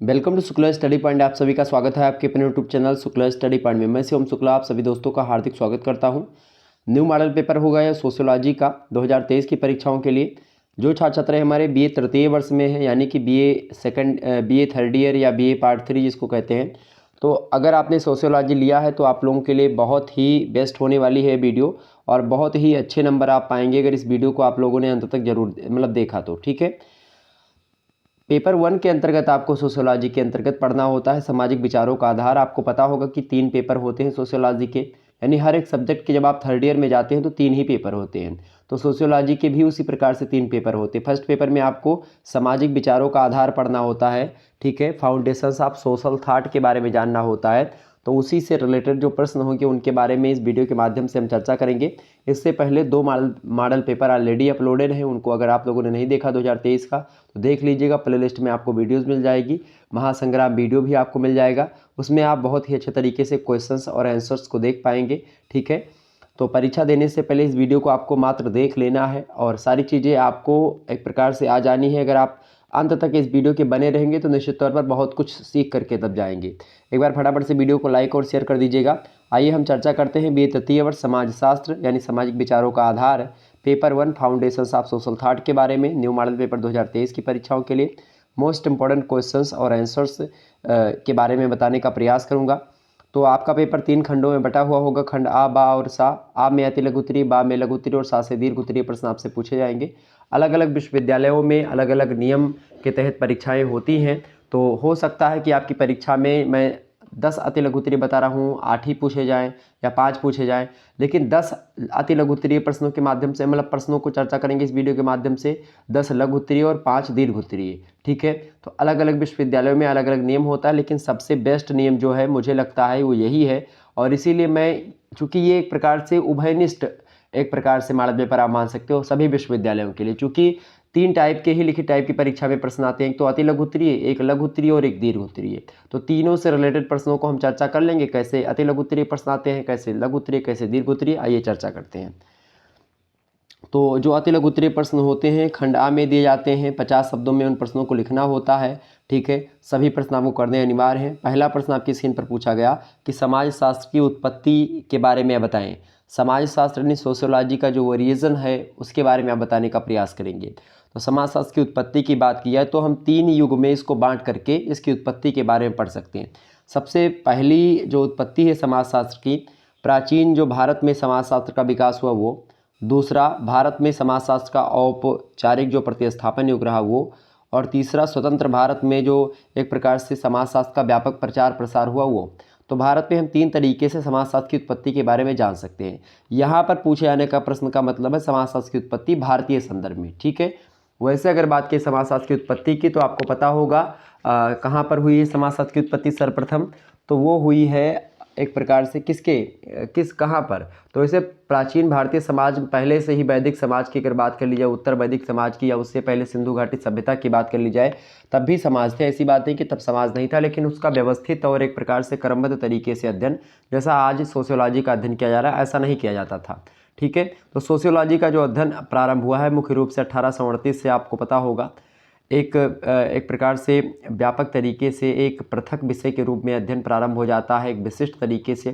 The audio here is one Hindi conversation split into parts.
Welcome to Shukla study point. आप सभी का स्वागत है आपके अपने YouTube channel Shukla study point में। मैं शिवम शुक्ला आप सभी दोस्तों का हार्दिक स्वागत करता हूं। न्यू मॉडल पेपर होगा यह सोशियोलॉजी का 2023 की परीक्षाओं के लिए। जो छात्र छात्र हमारे बीए तृतीय वर्ष में है, यानी कि बीए थर्ड ईयर या बीए पार्ट 3 जिसको कहते हैं, तो अगर आपने सोशियोलॉजी लिया है तो आप लोगों के लिए बहुत ही बेस्ट होने वाली है वीडियो, और बहुत ही अच्छे नंबर आप पाएंगे अगर इस वीडियो को आप लोगों ने अंत तक जरूर देखा तो। ठीक है, पेपर 1 के अंतर्गत आपको सोशियोलॉजी के अंतर्गत पढ़ना होता है सामाजिक विचारों का आधार। आपको पता होगा कि 3 पेपर होते हैं सोशियोलॉजी के, यानी हर एक सब्जेक्ट के जब आप थर्ड ईयर में जाते हैं तो 3 ही पेपर होते हैं। तो सोशियोलॉजी के भी उसी प्रकार से 3 पेपर होते हैं। फर्स्ट पेपर में आपको सामाजिक विचारों का आधार पढ़ना होता है, ठीक है, फाउंडेशंस ऑफ सोशल थॉट के बारे में जानना होता है। तो उसी से रिलेटेड जो प्रश्न होंगे उनके बारे में इस वीडियो के माध्यम से हम चर्चा करेंगे। इससे पहले 2 मॉडल पेपर ऑलरेडी अपलोडेड हैं, उनको अगर आप लोगों ने नहीं देखा 2023 का तो देख लीजिएगा। प्लेलिस्ट में आपको वीडियोस मिल जाएगी, महासंग्राम वीडियो भी आपको मिल जाएगा, उसमें आप बहुत ही अच्छे तरीके से क्वेश्चंस और आंसर्स को देख पाएंगे। ठीक है, तो परीक्षा देने से पहले इस वीडियो को आपको मात्र देख लेना है और सारी चीज़ें आपको एक प्रकार से आ जानी है। अगर आप अंत तक इस वीडियो के बने रहेंगे तो निश्चित तौर पर बहुत कुछ सीख करके तब जाएंगे। एक बार फटाफट से वीडियो को लाइक और शेयर कर दीजिएगा। आइए हम चर्चा करते हैं बीए तृतीय वर्ष समाजशास्त्र यानी सामाजिक विचारों का आधार paper 1 foundations of social thought के बारे में न्यू मॉडल पेपर 2023 की परीक्षाओं के लिए मोस्ट इंपॉर्टेंट क्वेश्चंस और आंसर्स के बारे में बताने का प्रयास करूंगा। तो आपका पेपर 3 खंडों में बटा हुआ होगा, खंड आ, बा और सा। आ में अति लघु उत्तरीय, बा में लघु उत्तरीय और सा से दीर्घ उत्तरीय प्रश्न आपसे पूछे जाएंगे। अलग अलग विश्वविद्यालयों में अलग अलग नियम के तहत परीक्षाएं होती हैं, तो हो सकता है कि आपकी परीक्षा में मैं 10 अति लघु उत्तरीय बता रहा हूँ, 8 ही पूछे जाएं या 5 पूछे जाएं, लेकिन 10 अति लघु उत्तरीय प्रश्नों के माध्यम से प्रश्नों को चर्चा करेंगे इस वीडियो के माध्यम से, 10 लघु उत्तरीय और 5 दीर्घ उत्तरीय। ठीक है, तो अलग अलग विश्वविद्यालयों में अलग अलग नियम होता है, लेकिन सबसे बेस्ट नियम जो है मुझे लगता है वो यही है। और इसीलिए मैं, चूँकि ये एक प्रकार से उभयनिष्ठ एक प्रकार से मॉडल पेपर आप मान सकते हो सभी विश्वविद्यालयों के लिए, चूँकि 3 टाइप के ही लिखित टाइप की परीक्षा में प्रश्न आते हैं, एक तो अति लघु उत्तरीय, एक लघु उत्तरीय और एक दीर्घ उत्तरीय। तो तीनों से रिलेटेड प्रश्नों को हम चर्चा कर लेंगे, कैसे अति लघु उत्तरीय प्रश्न आते हैं, कैसे लघु उत्तरीय, कैसे दीर्घ उत्तरीय, आइए चर्चा करते हैं। तो जो अति लघु उत्तरीय प्रश्न होते हैं खंड आ में दिए जाते हैं, 50 शब्दों में उन प्रश्नों को लिखना होता है। ठीक है, सभी प्रश्न आपको करने अनिवार्य हैं। पहला प्रश्न आपकी स्क्रीन पर पूछा गया कि समाजशास्त्र की उत्पत्ति के बारे में बताएं। समाजशास्त्र यानी सोशियोलॉजी का जो ओरिजिन है उसके बारे में आप बताने का प्रयास करेंगे। तो समाजशास्त्र की उत्पत्ति की बात की जाए तो हम 3 युग में इसको बांट करके इसकी उत्पत्ति के बारे में पढ़ सकते हैं। सबसे पहली जो उत्पत्ति है समाजशास्त्र की, प्राचीन जो भारत में समाजशास्त्र का विकास हुआ वो। दूसरा, भारत में समाजशास्त्र का औपचारिक जो प्रतिस्थापन युग रहा वो। और तीसरा, स्वतंत्र भारत में जो एक प्रकार से समाजशास्त्र का व्यापक प्रचार प्रसार हुआ वो। तो भारत में हम 3 तरीके से समाजशास्त्र की उत्पत्ति के बारे में जान सकते हैं। यहाँ पर पूछे जाने का प्रश्न का मतलब है समाजशास्त्र की उत्पत्ति भारतीय संदर्भ में। ठीक है, वैसे अगर बात की समाजशास्त्र की उत्पत्ति की तो आपको पता होगा कहाँ पर हुई है समाजशास्त्र की उत्पत्ति सर्वप्रथम, तो वो हुई है एक प्रकार से कहाँ पर, तो इसे प्राचीन भारतीय समाज पहले से ही वैदिक समाज की अगर बात कर ली जाए, उत्तर वैदिक समाज की, या उससे पहले सिंधु घाटी सभ्यता की बात कर ली जाए, तब भी समाज थे। ऐसी बात नहीं कि तब समाज नहीं था, लेकिन उसका व्यवस्थित और एक प्रकार से क्रमबद्ध तरीके से अध्ययन, जैसा आज सोशियोलॉजी का अध्ययन किया जा रहा है, ऐसा नहीं किया जाता था। ठीक है, तो सोशियोलॉजी का जो अध्ययन प्रारंभ हुआ है मुख्य रूप से 1838 से, आपको पता होगा, एक प्रकार से व्यापक तरीके से एक पृथक विषय के रूप में अध्ययन प्रारंभ हो जाता है एक विशिष्ट तरीके से।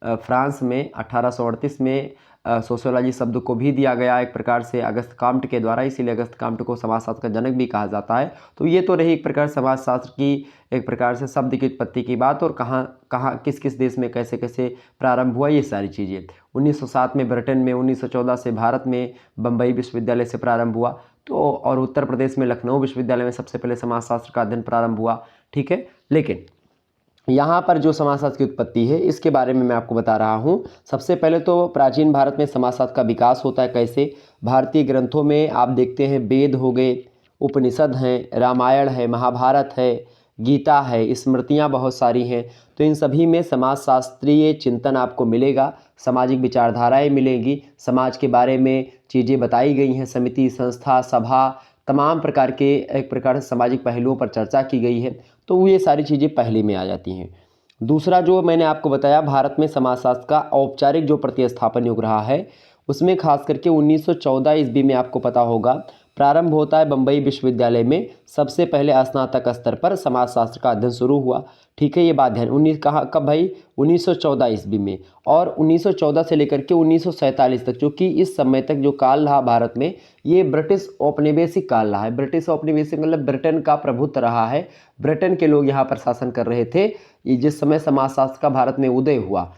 फ्रांस में 1838 में सोशियोलॉजी शब्द को भी दिया गया एक प्रकार से अगस्त काम्ट के द्वारा, इसीलिए अगस्त काम्ट को समाजशास्त्र का जनक भी कहा जाता है। तो ये तो रही एक प्रकार समाजशास्त्र की एक प्रकार से शब्द की उत्पत्ति की बात, और कहाँ किस किस देश में कैसे कैसे प्रारंभ हुआ ये सारी चीज़ें। 1907 में ब्रिटेन में, 1914 से भारत में बम्बई विश्वविद्यालय से प्रारंभ हुआ, तो और उत्तर प्रदेश में लखनऊ विश्वविद्यालय में सबसे पहले समाजशास्त्र का अध्ययन प्रारंभ हुआ। ठीक है, लेकिन यहाँ पर जो समाजशास्त्र की उत्पत्ति है इसके बारे में मैं आपको बता रहा हूँ। सबसे पहले तो प्राचीन भारत में समाजशास्त्र का विकास होता है कैसे। भारतीय ग्रंथों में आप देखते हैं वेद हो गए, उपनिषद हैं, रामायण है, महाभारत है, गीता है, स्मृतियाँ बहुत सारी हैं। तो इन सभी में समाजशास्त्रीय चिंतन आपको मिलेगा, सामाजिक विचारधाराएँ मिलेंगी, समाज के बारे में चीज़ें बताई गई हैं, समिति, संस्था, सभा, तमाम प्रकार के एक प्रकार से सामाजिक पहलुओं पर चर्चा की गई है। तो ये सारी चीज़ें पहले में आ जाती हैं। दूसरा जो मैंने आपको बताया, भारत में समाजशास्त्र का औपचारिक जो प्रतिस्थापन युग रहा है उसमें खास करके 1914 ईस्वी में आपको पता होगा प्रारंभ होता है बम्बई विश्वविद्यालय में, सबसे पहले स्नातक स्तर पर समाजशास्त्र का अध्ययन शुरू हुआ। ठीक है, ये बात ध्यान 19 कहाँ कब भाई 1914 ईस्वी में, और 1914 से लेकर के 1947 तक, क्योंकि इस समय तक जो काल रहा भारत में ये ब्रिटिश औपनिवेशिक काल रहा है। ब्रिटिश औपनिवेशिक मतलब ब्रिटेन का प्रभुत्व रहा है, ब्रिटेन के लोग यहाँ पर शासन कर रहे थे जिस समय समाजशास्त्र का भारत में उदय हुआ।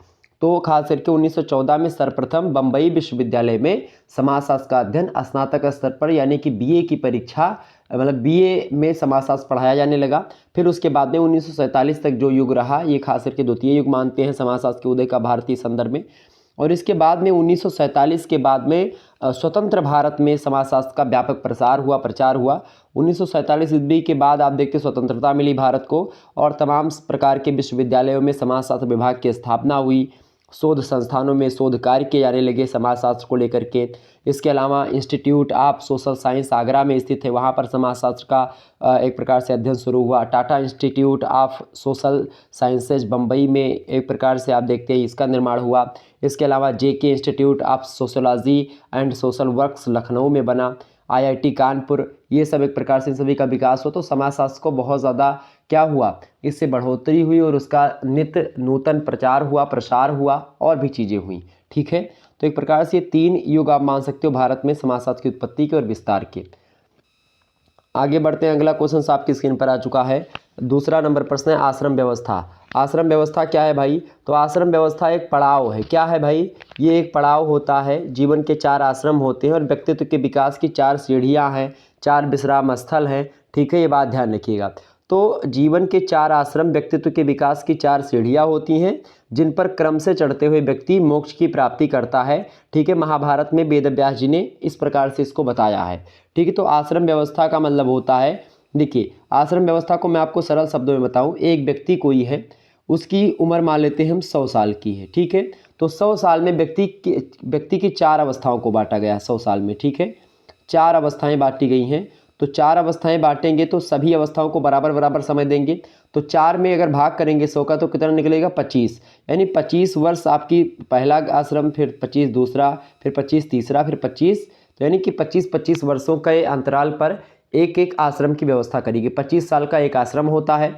तो खास करके 1914 में सर्वप्रथम बम्बई विश्वविद्यालय में समाजशास्त्र का अध्ययन स्नातक स्तर पर यानी कि बीए की परीक्षा मतलब बीए में समाजशास्त्र पढ़ाया जाने लगा। फिर उसके बाद में 1947 तक जो युग रहा ये खास करके द्वितीय युग मानते हैं समाजशास्त्र के उदय का भारतीय संदर्भ में। और इसके बाद में 1947 के बाद में स्वतंत्र भारत में समाजशास्त्र का व्यापक प्रचार हुआ। 1947 ईस्वी के बाद आप देखते स्वतंत्रता मिली भारत को और तमाम प्रकार के विश्वविद्यालयों में समाजशास्त्र विभाग की स्थापना हुई, शोध संस्थानों में शोध कार्य किए जाने लगे समाजशास्त्र को लेकर के। इसके अलावा institute of social science Agra में स्थित है, वहाँ पर समाजशास्त्र का एक प्रकार से अध्ययन शुरू हुआ। Tata institute of social sciences Bombay में एक प्रकार से आप देखते हैं इसका निर्माण हुआ। इसके अलावा JK institute of sociology and social works Lucknow में बना। आईआईटी कानपुर, ये सब एक प्रकार से इन सभी का विकास हो। तो समाजशास्त्र को बहुत ज़्यादा क्या हुआ, इससे बढ़ोतरी हुई और उसका नित्य नूतन प्रचार हुआ, प्रसार हुआ और भी चीज़ें हुई। ठीक है, तो एक प्रकार से 3 युग आप मान सकते हो भारत में समाजशास्त्र की उत्पत्ति के और विस्तार के। आगे बढ़ते हैं, अगला क्वेश्चन आपकी स्क्रीन पर आ चुका है। दूसरा नंबर प्रश्न है आश्रम व्यवस्था। आश्रम व्यवस्था क्या है भाई? तो आश्रम व्यवस्था एक पड़ाव है। क्या है भाई? ये एक पड़ाव होता है, जीवन के 4 आश्रम होते हैं और व्यक्तित्व के विकास की 4 सीढ़ियाँ हैं, 4 विश्राम स्थल हैं। ठीक है, ये बात ध्यान रखिएगा। तो जीवन के 4 आश्रम व्यक्तित्व के विकास की 4 सीढ़ियाँ होती हैं जिन पर क्रम से चढ़ते हुए व्यक्ति मोक्ष की प्राप्ति करता है। ठीक है, महाभारत में वेदव्यास जी ने इस प्रकार से इसको बताया है। ठीक है, तो आश्रम व्यवस्था का मतलब होता है, देखिए आश्रम व्यवस्था को मैं आपको सरल शब्दों में बताऊं, एक व्यक्ति कोई है, उसकी उम्र मान लेते हैं हम 100 साल की है। ठीक है, तो 100 साल में व्यक्ति की 4 अवस्थाओं को बांटा गया 100 साल में। ठीक है, 4 अवस्थाएं बांटी गई हैं। तो 4 अवस्थाएं बांटेंगे तो सभी अवस्थाओं को बराबर बराबर समय देंगे। तो 4 में अगर भाग करेंगे 100 का तो कितना निकलेगा 25, यानी 25 वर्ष आपकी पहला आश्रम, फिर 25 दूसरा, फिर 25 तीसरा, फिर 25, तो यानी कि 25-25 वर्षों के अंतराल पर एक एक आश्रम की व्यवस्था करेगी। 25 साल का एक आश्रम होता है।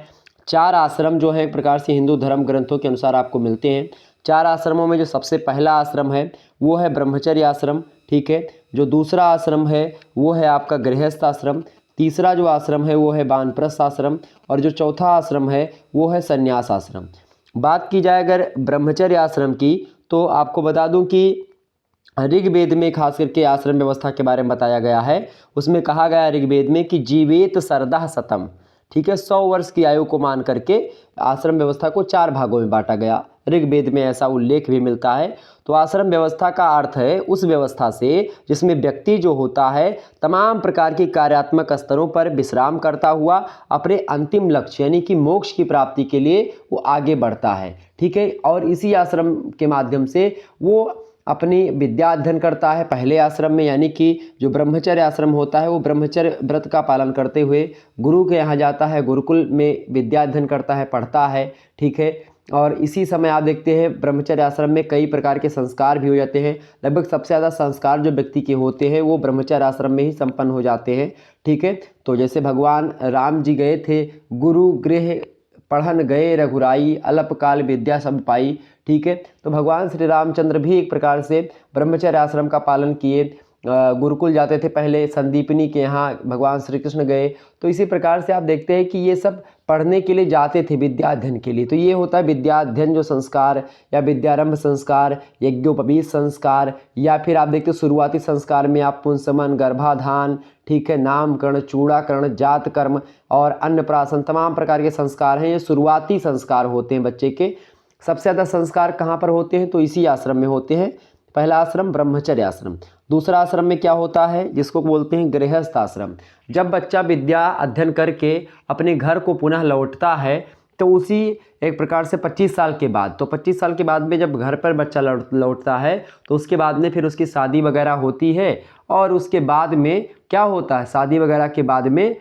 4 आश्रम जो है एक प्रकार से हिंदू धर्म ग्रंथों के अनुसार आपको मिलते हैं। 4 आश्रमों में जो सबसे पहला आश्रम है वो है ब्रह्मचर्य आश्रम। ठीक है, जो दूसरा आश्रम है वो है आपका गृहस्थ आश्रम, तीसरा जो आश्रम है वो है वानप्रस्थ आश्रम, और जो चौथा आश्रम है वो है संन्यास आश्रम। बात की जाए अगर ब्रह्मचर्य आश्रम की, तो आपको बता दूं कि ऋग्वेद में खास करके आश्रम व्यवस्था के बारे में बताया गया है। उसमें कहा गया ऋग्वेद में कि जीवेत सरदह शतम। ठीक है, 100 वर्ष की आयु को मान करके आश्रम व्यवस्था को 4 भागों में बांटा गया। ऋग्वेद में ऐसा उल्लेख भी मिलता है। तो आश्रम व्यवस्था का अर्थ है उस व्यवस्था से जिसमें व्यक्ति जो होता है तमाम प्रकार की कार्यात्मक स्तरों पर विश्राम करता हुआ अपने अंतिम लक्ष्य यानी कि मोक्ष की प्राप्ति के लिए वो आगे बढ़ता है। ठीक है, और इसी आश्रम के माध्यम से वो अपनी विद्या अध्ययन करता है पहले आश्रम में, यानी कि जो ब्रह्मचर्य आश्रम होता है वो ब्रह्मचर्य व्रत का पालन करते हुए गुरु के यहाँ जाता है, गुरुकुल में विद्या अध्ययन करता है, पढ़ता है। ठीक है, और इसी समय आप देखते हैं ब्रह्मचर्य आश्रम में कई प्रकार के संस्कार भी हो जाते हैं। लगभग सबसे ज़्यादा संस्कार जो व्यक्ति के होते हैं वो ब्रह्मचर्य आश्रम में ही संपन्न हो जाते हैं। ठीक है, तो जैसे भगवान राम जी गए थे गुरु गृह पढ़न गए रघुराई, अल्पकाल विद्या सब पाई। ठीक है, तो भगवान श्री रामचंद्र भी एक प्रकार से ब्रह्मचर्य आश्रम का पालन किए, गुरुकुल जाते थे, पहले संदीपनी के यहाँ भगवान श्री कृष्ण गए। तो इसी प्रकार से आप देखते हैं कि ये सब पढ़ने के लिए जाते थे विद्या अध्ययन के लिए। तो ये होता है विद्या अध्ययन जो संस्कार या विद्यारंभ संस्कार, यज्ञोपवीत संस्कार, या फिर आप देखते हो शुरुआती संस्कार में आप पुंसमन, गर्भाधान, ठीक है, नामकरण, चूड़ाकरण, जात कर्म और अन्नप्राशन, तमाम प्रकार के संस्कार हैं। ये शुरुआती संस्कार होते हैं बच्चे के। सबसे ज़्यादा संस्कार कहाँ पर होते हैं? तो इसी आश्रम में होते हैं। पहला आश्रम ब्रह्मचर्य आश्रम। दूसरा आश्रम में क्या होता है जिसको बोलते हैं गृहस्थ आश्रम। जब बच्चा विद्या अध्ययन करके अपने घर को पुनः लौटता है तो उसी एक प्रकार से 25 साल के बाद, तो 25 साल के बाद में जब घर पर बच्चा लौटता है तो उसके बाद में फिर उसकी शादी वगैरह होती है। और उसके बाद में क्या होता है, शादी वगैरह के बाद में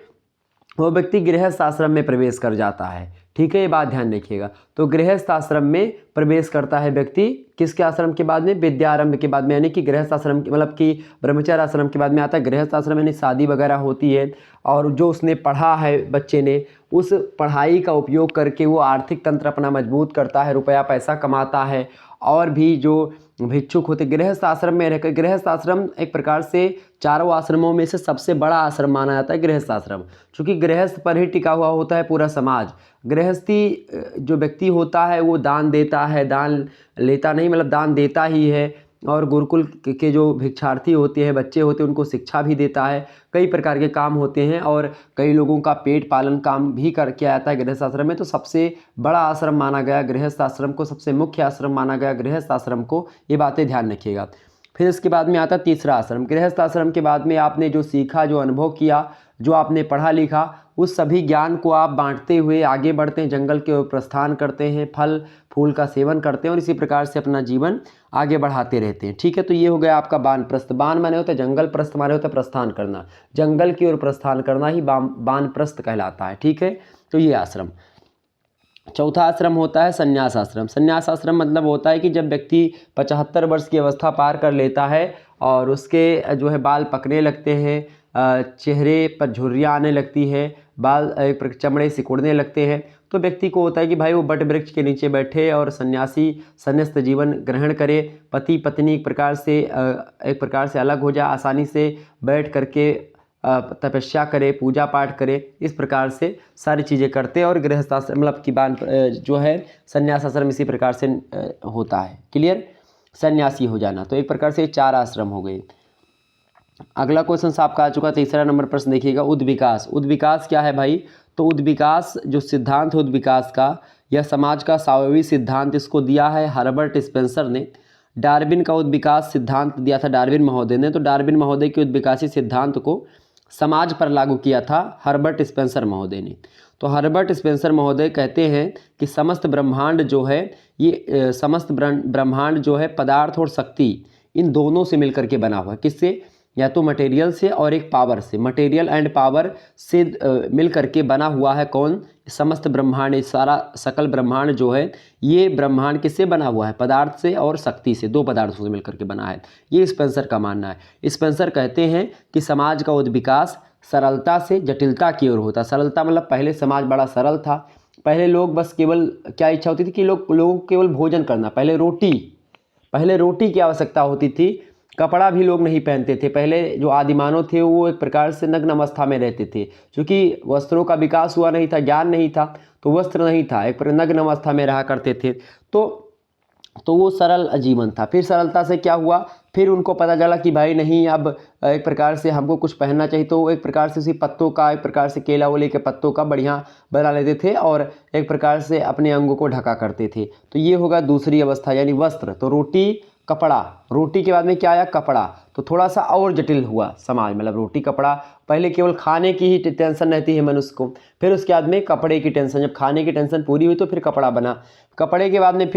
वो व्यक्ति गृहस्थ आश्रम में प्रवेश कर जाता है। ठीक है, ये बात ध्यान रखिएगा। तो गृहस्थ आश्रम में प्रवेश करता है व्यक्ति किसके आश्रम के बाद में? विद्यारंभ के बाद में, यानी कि गृहस्थ आश्रम, मतलब कि ब्रह्मचर्य आश्रम के बाद में आता है गृहस्थ आश्रम, यानी शादी वगैरह होती है और जो उसने पढ़ा है बच्चे ने, उस पढ़ाई का उपयोग करके वो आर्थिक तंत्र अपना मजबूत करता है, रुपया पैसा कमाता है। और भी जो भिक्षुक होते गृहस्थ आश्रम में रहकर, गृहस्थ आश्रम एक प्रकार से चारों आश्रमों में से सबसे बड़ा आश्रम माना जाता है गृहस्थ आश्रम, क्योंकि गृहस्थ पर ही टिका हुआ होता है पूरा समाज। गृहस्थी जो व्यक्ति होता है वो दान देता है, दान लेता नहीं, मतलब दान देता ही है। और गुरुकुल के जो भिक्षार्थी होते हैं, बच्चे होते हैं, उनको शिक्षा भी देता है, कई प्रकार के काम होते हैं और कई लोगों का पेट पालन काम भी करके आता है गृहस्थ आश्रम में। तो सबसे बड़ा आश्रम माना गया गृहस्थ आश्रम को, सबसे मुख्य आश्रम माना गया गृहस्थ आश्रम को, ये बातें ध्यान रखिएगा। फिर इसके बाद में आता तीसरा आश्रम। गृहस्थ आश्रम के बाद में आपने जो सीखा, जो अनुभव किया, जो आपने पढ़ा लिखा, उस सभी ज्ञान को आप बांटते हुए आगे बढ़ते हैं, जंगल के ओर प्रस्थान करते हैं, फल फूल का सेवन करते हैं और इसी प्रकार से अपना जीवन आगे बढ़ाते रहते हैं। ठीक है, तो ये हो गया आपका वानप्रस्थ। वान माने होता है जंगल, प्रस्थ माने होता है प्रस्थान करना, जंगल की ओर प्रस्थान करना ही वानप्रस्थ कहलाता है। ठीक है, तो ये आश्रम। चौथा आश्रम होता है संन्यास आश्रम। संन्यास आश्रम मतलब होता है कि जब व्यक्ति 75 वर्ष की अवस्था पार कर लेता है और उसके जो है बाल पकने लगते हैं, चेहरे पर झुर्रियाँ आने लगती है, बाल चमड़े सिकुड़ने लगते हैं, तो व्यक्ति को होता है कि भाई वो बट वृक्ष के नीचे बैठे और सन्यासी संन्यस्त जीवन ग्रहण करे, पति पत्नी एक प्रकार से अलग हो जाए, आसानी से बैठ करके तपस्या करे, पूजा पाठ करे, इस प्रकार से सारी चीज़ें करते और गृहस्थ आश्रम मतलब कि बान जो है संन्यास आश्रम इसी प्रकार से होता है। क्लियर, सन्यासी हो जाना। तो एक प्रकार से 4 आश्रम हो गए। अगला क्वेश्चन आपका आ चुका, तीसरा नंबर प्रश्न देखिएगा, उद्विकास। उद्विकास क्या है भाई? तो उद्विकास जो सिद्धांत है उद्विकास का, यह समाज का स्वाभाविक सिद्धांत, इसको दिया है हर्बर्ट स्पेंसर ने। डार्विन का उद्विकास सिद्धांत दिया था डार्विन महोदय ने, तो डार्विन महोदय के उद्विकासी सिद्धांत को समाज पर लागू किया था हर्बर्ट स्पेंसर महोदय ने। तो हर्बर्ट स्पेंसर महोदय कहते हैं कि समस्त ब्रह्मांड जो है, ये समस्त ब्रह्मांड जो है पदार्थ और शक्ति इन दोनों से मिलकर के बना हुआ है। किससे? या तो मटेरियल से और एक पावर से, मटेरियल एंड पावर से मिल करके बना हुआ है। कौन? समस्त ब्रह्मांड, सारा सकल ब्रह्मांड जो है, ये ब्रह्मांड किससे बना हुआ है? पदार्थ से और शक्ति से, 2 पदार्थों से मिलकर के बना है। ये स्पेंसर का मानना है। स्पेंसर कहते हैं कि समाज का उद्विकास सरलता से जटिलता की ओर होता। सरलता मतलब पहले समाज बड़ा सरल था, पहले लोग बस केवल क्या इच्छा होती थी कि लोगों को केवल भोजन करना, पहले रोटी की आवश्यकता होती थी, कपड़ा भी लोग नहीं पहनते थे। पहले जो आदिमानव थे वो एक प्रकार से नग्न अवस्था में रहते थे, क्योंकि वस्त्रों का विकास हुआ नहीं था, ज्ञान नहीं था, तो वस्त्र नहीं था, एक प्रकार नग्न अवस्था में रहा करते थे। तो वो सरल जीवन था। फिर सरलता से क्या हुआ, फिर उनको पता चला कि भाई नहीं, अब एक प्रकार से हमको कुछ पहनना चाहिए, तो एक प्रकार से उसी पत्तों का, एक प्रकार से केला वेले के पत्तों का बढ़िया बना लेते थे और एक प्रकार से अपने अंगों को ढका करते थे। तो ये होगा दूसरी अवस्था, यानी वस्त्र। तो रोटी कपड़ा, रोटी के बाद में क्या आया? कपड़ा। तो थोड़ा सा और जटिल हुआ समाज, मतलब रोटी कपड़ा, पहले केवल खाने की ही टेंशन रहती है मनुष्य को, फिर उसके बाद में कपड़े की टेंशन, जब खाने की टेंशन पूरी हुई तो फिर कपड़ा बना, कपड़े के बाद में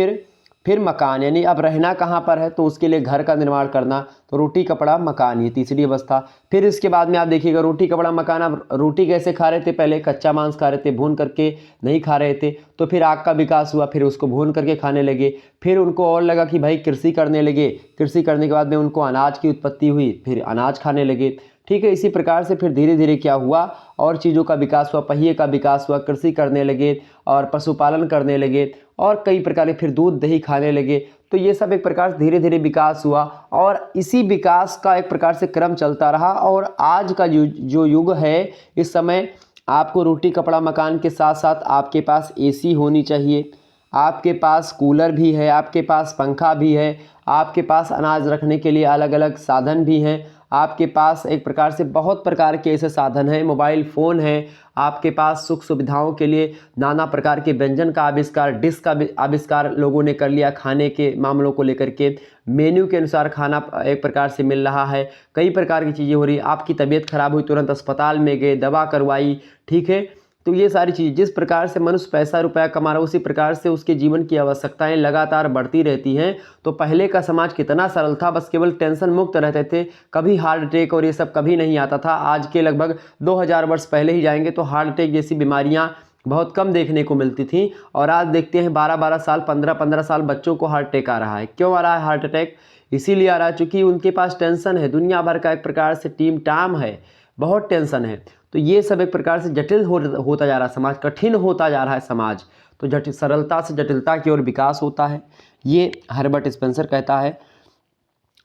फिर मकान, यानी अब रहना कहाँ पर है, तो उसके लिए घर का निर्माण करना। तो रोटी कपड़ा मकान, ये तीसरी अवस्था। फिर इसके बाद में आप देखिएगा रोटी कपड़ा मकान। अब रोटी कैसे खा रहे थे? पहले कच्चा मांस खा रहे थे, भून करके नहीं खा रहे थे, तो फिर आग का विकास हुआ, फिर उसको भून करके खाने लगे। फिर उनको और लगा कि भाई कृषि करने लगे, कृषि करने के बाद में उनको अनाज की उत्पत्ति हुई, फिर अनाज खाने लगे। ठीक है, इसी प्रकार से फिर धीरे धीरे क्या हुआ, और चीज़ों का विकास हुआ, पहिए का विकास हुआ, कृषि करने लगे और पशुपालन करने लगे और कई प्रकार के फिर दूध दही खाने लगे। तो ये सब एक प्रकार से धीरे धीरे विकास हुआ और इसी विकास का एक प्रकार से क्रम चलता रहा। और आज का जो युग है, इस समय आपको रोटी कपड़ा मकान के साथ साथ आपके पास एसी होनी चाहिए, आपके पास कूलर भी है, आपके पास पंखा भी है, आपके पास अनाज रखने के लिए अलग अलग साधन भी हैं, आपके पास एक प्रकार से बहुत प्रकार के ऐसे साधन हैं, मोबाइल फ़ोन है, आपके पास सुख सुविधाओं के लिए नाना प्रकार के व्यंजन का आविष्कार, डिश का आविष्कार लोगों ने कर लिया, खाने के मामलों को लेकर के मेन्यू के अनुसार खाना एक प्रकार से मिल रहा है, कई प्रकार की चीज़ें हो रही। आपकी तबीयत खराब हुई, तुरंत अस्पताल में गए, दवा करवाई। ठीक है, तो ये सारी चीज़, जिस प्रकार से मनुष्य पैसा रुपया कमा रहा है, उसी प्रकार से उसके जीवन की आवश्यकताएं लगातार बढ़ती रहती हैं। तो पहले का समाज कितना सरल था, बस केवल टेंशन मुक्त रहते थे, कभी हार्ट अटैक और ये सब कभी नहीं आता था। आज के लगभग 2000 वर्ष पहले ही जाएंगे तो हार्ट अटैक जैसी बीमारियां बहुत कम देखने को मिलती थी। और आज देखते हैं 12-12 साल 15-15 साल बच्चों को हार्ट अटैक आ रहा है। क्यों आ रहा है हार्ट अटैक? इसीलिए आ रहा है चूँकि उनके पास टेंशन है, दुनिया भर का एक प्रकार से टीम टाम है, बहुत टेंशन है। तो ये सब एक प्रकार से जटिल होता जा रहा है समाज, कठिन होता जा रहा है समाज। तो जटिल सरलता से जटिलता की ओर विकास होता है, ये हर्बर्ट स्पेंसर कहता है।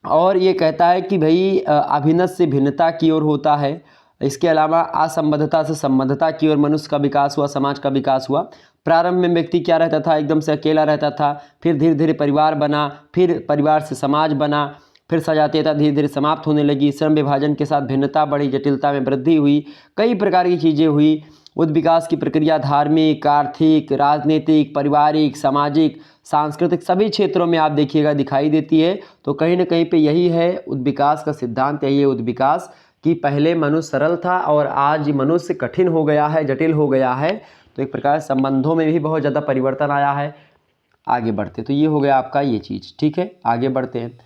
और ये कहता है कि भाई अभिन्नता से भिन्नता की ओर होता है। इसके अलावा असंबद्धता से संबद्धता की ओर मनुष्य का विकास हुआ, समाज का विकास हुआ। प्रारंभ में व्यक्ति क्या रहता था? एकदम से अकेला रहता था, फिर धीरे धीरे परिवार बना, फिर परिवार से समाज बना, फिर सजातीयता धीरे धीरे समाप्त होने लगी। श्रम विभाजन के साथ भिन्नता बढ़ी, जटिलता में वृद्धि हुई, कई प्रकार की चीज़ें हुई। विकास की प्रक्रिया धार्मिक, आर्थिक, राजनीतिक, पारिवारिक, सामाजिक, सांस्कृतिक सभी क्षेत्रों में आप देखिएगा दिखाई देती है। तो कहीं ना कहीं पे यही है विकास का सिद्धांत, यही है विकास कि पहले मनुष्य सरल था और आज मनुष्य कठिन हो गया है, जटिल हो गया है। तो एक प्रकार संबंधों में भी बहुत ज़्यादा परिवर्तन आया है। आगे बढ़ते, तो ये हो गया आपका ये चीज़, ठीक है। आगे बढ़ते हैं,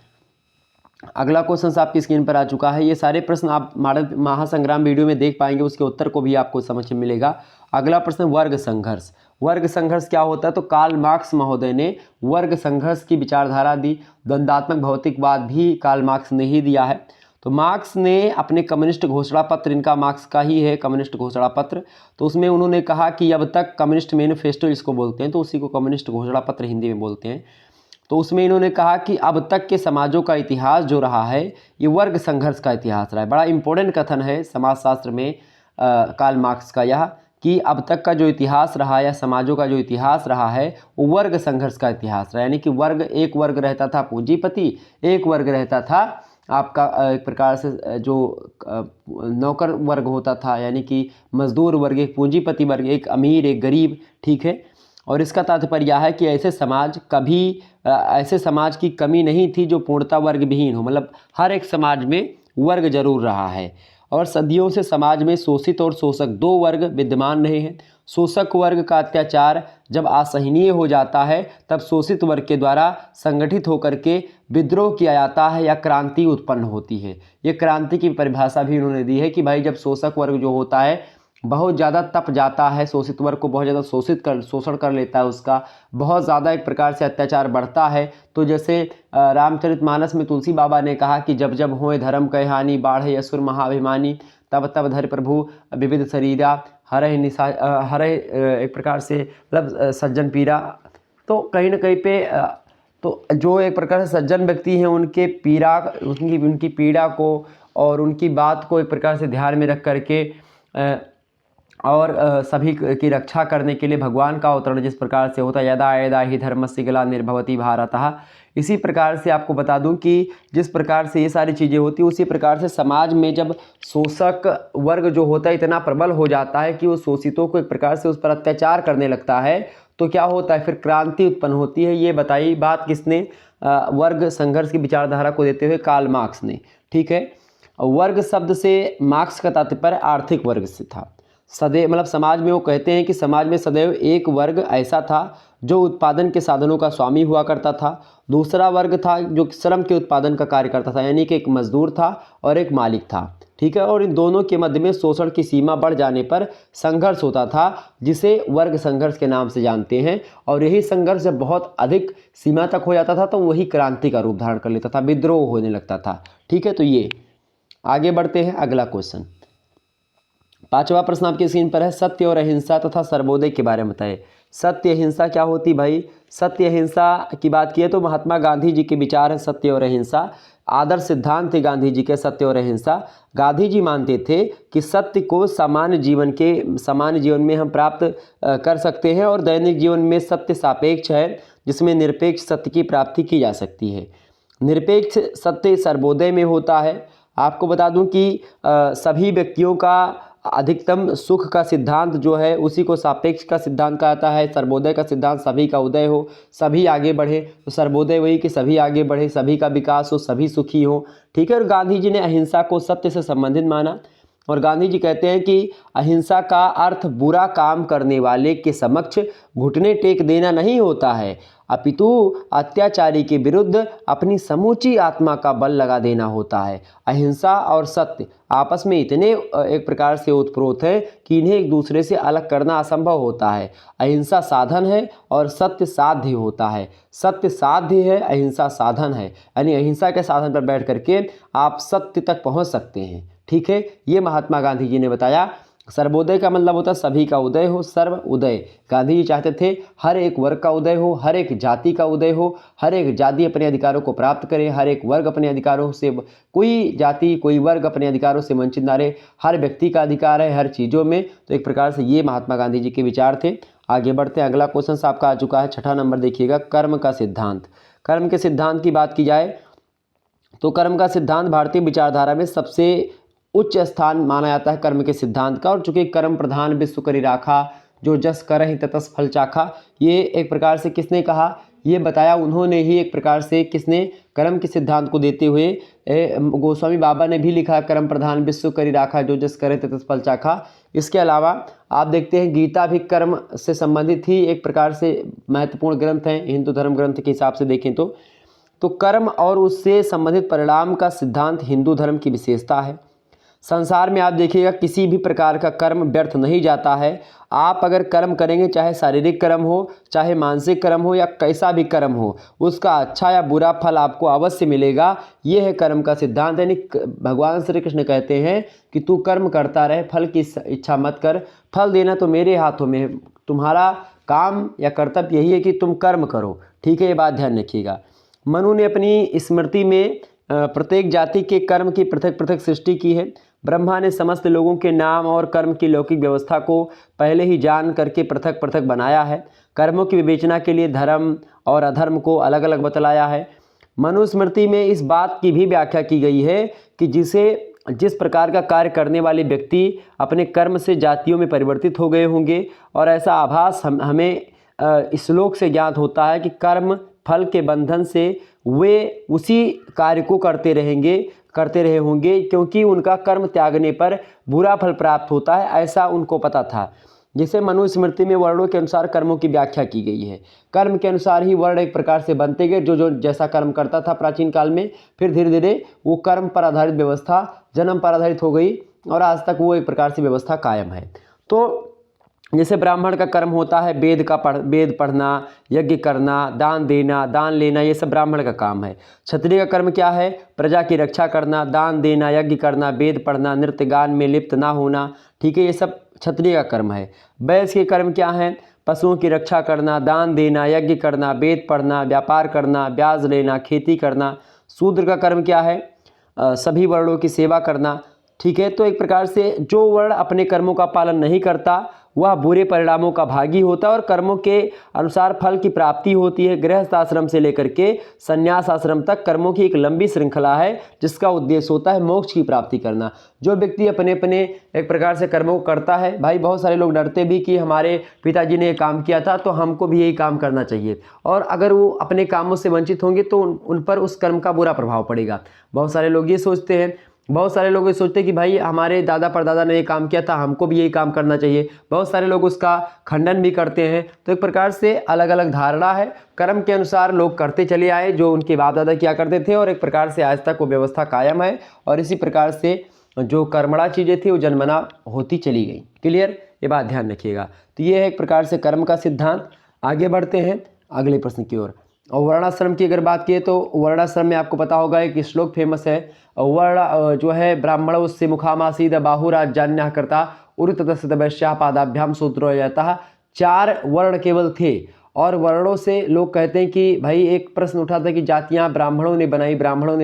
अगला क्वेश्चन आपकी स्क्रीन पर आ चुका है। ये सारे प्रश्न आप महासंग्राम वीडियो में देख पाएंगे, उसके उत्तर को भी आपको समझ में मिलेगा। अगला प्रश्न वर्ग संघर्ष। वर्ग संघर्ष क्या होता है? तो कार्ल मार्क्स महोदय ने वर्ग संघर्ष की विचारधारा दी। द्वंद्वात्मक भौतिकवाद भी कार्ल मार्क्स ने ही दिया है। तो मार्क्स ने अपने कम्युनिस्ट घोषणा पत्र, इनका मार्क्स का ही है कम्युनिस्ट घोषणा पत्र, तो उसमें उन्होंने कहा कि अब तक कम्युनिस्ट मैनिफेस्टो इसको बोलते हैं, तो उसी को कम्युनिस्ट घोषणा पत्र हिंदी में बोलते हैं। तो उसमें इन्होंने कहा कि अब तक के समाजों का इतिहास जो रहा है ये वर्ग संघर्ष का इतिहास रहा है। बड़ा इंपॉर्टेंट कथन है समाजशास्त्र में कार्ल मार्क्स का यह, कि अब तक का जो इतिहास रहा या समाजों का जो इतिहास रहा है वो वर्ग संघर्ष का इतिहास रहा। यानी कि वर्ग, एक वर्ग रहता था पूंजीपति, एक वर्ग रहता था आपका एक प्रकार से जो नौकर वर्ग होता था, यानी कि मजदूर वर्ग, एक पूंजीपति वर्ग, एक अमीर एक गरीब, ठीक है। और इसका तात्पर्य यह है कि ऐसे समाज की कमी नहीं थी जो पूर्णतः वर्ग विहीन हो, मतलब हर एक समाज में वर्ग जरूर रहा है। और सदियों से समाज में शोषित और शोषक दो वर्ग विद्यमान रहे हैं। शोषक वर्ग का अत्याचार जब असहनीय हो जाता है तब शोषित वर्ग के द्वारा संगठित होकर के विद्रोह किया जाता है या क्रांति उत्पन्न होती है। ये क्रांति की परिभाषा भी उन्होंने दी है कि भाई जब शोषक वर्ग जो होता है बहुत ज़्यादा तप जाता है, शोषित वर्ग को बहुत ज़्यादा शोषण कर लेता है, उसका बहुत ज़्यादा एक प्रकार से अत्याचार बढ़ता है। तो जैसे रामचरितमानस में तुलसी बाबा ने कहा कि जब जब होए धर्म कह हानि, बाढ़े असुर महाभिमानी, तब तब धर प्रभु विविध शरीरा, हरे निशा हरे एक प्रकार से मतलब सज्जन पीरा। तो कहीं ना कहीं पे तो जो एक प्रकार से सज्जन व्यक्ति हैं उनके उनकी पीड़ा को और उनकी बात को एक प्रकार से ध्यान में रख करके और सभी की रक्षा करने के लिए भगवान का अवतरण जिस प्रकार से होता है, यदा यदा ही धर्मस्य ग्ला निर्भवति भारतः, इसी प्रकार से आपको बता दूं कि जिस प्रकार से ये सारी चीज़ें होती हैं उसी प्रकार से समाज में जब शोषक वर्ग जो होता है इतना प्रबल हो जाता है कि वो शोषितों को एक प्रकार से उस पर अत्याचार करने लगता है, तो क्या होता है, फिर क्रांति उत्पन्न होती है। ये बताई बात किसने? वर्ग संघर्ष की विचारधारा को देते हुए कार्ल मार्क्स ने, ठीक है। वर्ग शब्द से मार्क्स का तात्पर्य आर्थिक वर्ग से था। सदैव मतलब समाज में वो कहते हैं कि समाज में सदैव एक वर्ग ऐसा था जो उत्पादन के साधनों का स्वामी हुआ करता था, दूसरा वर्ग था जो श्रम के उत्पादन का कार्य करता था, यानी कि एक मजदूर था और एक मालिक था, ठीक है। और इन दोनों के मध्य में शोषण की सीमा बढ़ जाने पर संघर्ष होता था, जिसे वर्ग संघर्ष के नाम से जानते हैं। और यही संघर्ष जब बहुत अधिक सीमा तक हो जाता था तो वही क्रांति का रूप धारण कर लेता था, विद्रोह होने लगता था, ठीक है। तो ये आगे बढ़ते हैं, अगला क्वेश्चन, पांचवा प्रश्न आपकी स्क्रीन पर है, सत्य और अहिंसा तथा सर्वोदय के बारे में बताएं। सत्य अहिंसा क्या होती भाई? सत्य अहिंसा की बात की है तो महात्मा गांधी जी के विचार है सत्य और अहिंसा, आदर्श सिद्धांत थे गांधी जी के सत्य और अहिंसा। गांधी जी मानते थे कि सत्य को सामान्य जीवन में हम प्राप्त कर सकते हैं और दैनिक जीवन में सत्य सापेक्ष है, जिसमें निरपेक्ष सत्य की प्राप्ति की जा सकती है। निरपेक्ष सत्य सर्वोदय में होता है। आपको बता दूं कि सभी व्यक्तियों का अधिकतम सुख का सिद्धांत जो है उसी को सापेक्ष का सिद्धांत कहा जाता है। सर्वोदय का सिद्धांत सभी का उदय हो, सभी आगे बढ़े, तो सर्वोदय वही कि सभी आगे बढ़े, सभी का विकास हो, सभी सुखी हो, ठीक है। और गांधी जी ने अहिंसा को सत्य से संबंधित माना। और गांधी जी कहते हैं कि अहिंसा का अर्थ बुरा काम करने वाले के समक्ष घुटने टेक देना नहीं होता है, अपितु अत्याचारी के विरुद्ध अपनी समूची आत्मा का बल लगा देना होता है। अहिंसा और सत्य आपस में इतने एक प्रकार से ओतप्रोत हैं कि इन्हें एक दूसरे से अलग करना असंभव होता है। अहिंसा साधन है और सत्य साध्य होता है। सत्य साध्य है, अहिंसा साधन है, यानी अहिंसा के साधन पर बैठ करके आप सत्य तक पहुंच सकते हैं। ठीक है, ये महात्मा गांधी जी ने बताया। सर्वोदय का मतलब होता है सभी का उदय हो, सर्व उदय। गांधी जी चाहते थे हर एक वर्ग का उदय हो, हर एक जाति का उदय हो, हर एक जाति अपने अधिकारों को प्राप्त करे, हर एक वर्ग अपने अधिकारों से, कोई जाति कोई वर्ग अपने अधिकारों से वंचित ना रहे, हर व्यक्ति का अधिकार है हर चीज़ों में। तो एक प्रकार से ये महात्मा गांधी जी के विचार थे। आगे बढ़ते हैं, अगला क्वेश्चन आपका आ चुका है, 6ठा नंबर देखिएगा, कर्म का सिद्धांत। कर्म के सिद्धांत की बात की जाए तो कर्म का सिद्धांत भारतीय विचारधारा में सबसे उच्च स्थान माना जाता है कर्म के सिद्धांत का। और चूंकि कर्म प्रधान विश्व करी राखा, जो जस करहि ततस फल चाखा, ये एक प्रकार से किसने कहा, ये बताया उन्होंने ही। एक प्रकार से किसने, कर्म के सिद्धांत को देते हुए गोस्वामी बाबा ने भी लिखा, कर्म प्रधान विश्व करी राखा, जो जस करे ततस फल चाखा। इसके अलावा आप देखते हैं गीता भी कर्म से संबंधित ही एक प्रकार से महत्वपूर्ण ग्रंथ है हिंदू धर्म ग्रंथ के हिसाब से देखें तो कर्म और उससे संबंधित परिणाम का सिद्धांत हिंदू धर्म की विशेषता है। संसार में आप देखिएगा किसी भी प्रकार का कर्म व्यर्थ नहीं जाता है। आप अगर कर्म करेंगे, चाहे शारीरिक कर्म हो, चाहे मानसिक कर्म हो, या कैसा भी कर्म हो, उसका अच्छा या बुरा फल आपको अवश्य मिलेगा। ये है कर्म का सिद्धांत। यानी भगवान श्री कृष्ण कहते हैं कि तू कर्म करता रहे, फल की इच्छा मत कर, फल देना तो मेरे हाथों में है, तुम्हारा काम या कर्तव्य यही है कि तुम कर्म करो। ठीक है, ये बात ध्यान रखिएगा। मनु ने अपनी स्मृति में प्रत्येक जाति के कर्म की पृथक पृथक सृष्टि की है। ब्रह्मा ने समस्त लोगों के नाम और कर्म की लौकिक व्यवस्था को पहले ही जान करके पृथक पृथक बनाया है। कर्मों की विवेचना के लिए धर्म और अधर्म को अलग अलग बतलाया है। मनुस्मृति में इस बात की भी व्याख्या की गई है कि जिस प्रकार का कार्य करने वाले व्यक्ति अपने कर्म से जातियों में परिवर्तित हो गए होंगे, और ऐसा आभास हमें श्लोक से ज्ञात होता है कि कर्म फल के बंधन से वे उसी कार्य को करते रहे होंगे, क्योंकि उनका कर्म त्यागने पर बुरा फल प्राप्त होता है, ऐसा उनको पता था। जिसे मनुस्मृति में वर्णों के अनुसार कर्मों की व्याख्या की गई है। कर्म के अनुसार ही वर्ण एक प्रकार से बनते गए। जो जैसा कर्म करता था प्राचीन काल में, फिर धीरे धीरे वो कर्म पर आधारित व्यवस्था जन्म पर आधारित हो गई, और आज तक वो एक प्रकार से व्यवस्था कायम है। तो जैसे ब्राह्मण का कर्म होता है वेद पढ़ना, यज्ञ करना, दान देना, दान लेना, ये सब ब्राह्मण का काम है। क्षत्रिय का कर्म क्या है, प्रजा की रक्षा करना, दान देना, यज्ञ करना, वेद पढ़ना, नृत्य गान में लिप्त ना होना। ठीक है, ये सब क्षत्रिय का कर्म है। वैश्य के कर्म क्या है, पशुओं की रक्षा करना, दान देना, यज्ञ करना, वेद पढ़ना, व्यापार करना, ब्याज लेना, खेती करना। शूद्र का कर्म क्या है, सभी वर्णों की सेवा करना। ठीक है, तो एक प्रकार से जो वर्ण अपने कर्मों का पालन नहीं करता वह बुरे परिणामों का भागी होता है, और कर्मों के अनुसार फल की प्राप्ति होती है। गृहस्थ आश्रम से लेकर के संन्यास आश्रम तक कर्मों की एक लंबी श्रृंखला है, जिसका उद्देश्य होता है मोक्ष की प्राप्ति करना। जो व्यक्ति अपने अपने एक प्रकार से कर्मों को करता है, भाई बहुत सारे लोग डरते भी कि हमारे पिताजी ने ये काम किया था तो हमको भी यही काम करना चाहिए, और अगर वो अपने कामों से वंचित होंगे तो उन पर उस कर्म का बुरा प्रभाव पड़ेगा। बहुत सारे लोग ये सोचते हैं कि भाई हमारे दादा परदादा ने ये काम किया था, हमको भी यही काम करना चाहिए। बहुत सारे लोग उसका खंडन भी करते हैं। तो एक प्रकार से अलग अलग धारणा है। कर्म के अनुसार लोग करते चले आए जो उनके बाप दादा किया करते थे, और एक प्रकार से आज तक वो व्यवस्था कायम है, और इसी प्रकार से जो कर्मणा चीज़ें थी वो जन्मना होती चली गई। क्लियर, ये बात ध्यान रखिएगा। तो ये है एक प्रकार से कर्म का सिद्धांत। आगे बढ़ते हैं अगले प्रश्न की ओर। और वर्णाश्रम की अगर बात किए तो वर्णाश्रम में आपको पता होगा एक श्लोक फेमस है, वर्ण जो है ब्राह्मण उससे मुखामासीद बाहुराज जान्या करता उरुतस्त वैश्या पादाभ्याम सूत्रो जाता। 4 वर्ण केवल थे, और वर्णों से लोग कहते हैं कि भाई एक प्रश्न उठा था कि जातियां ब्राह्मणों ने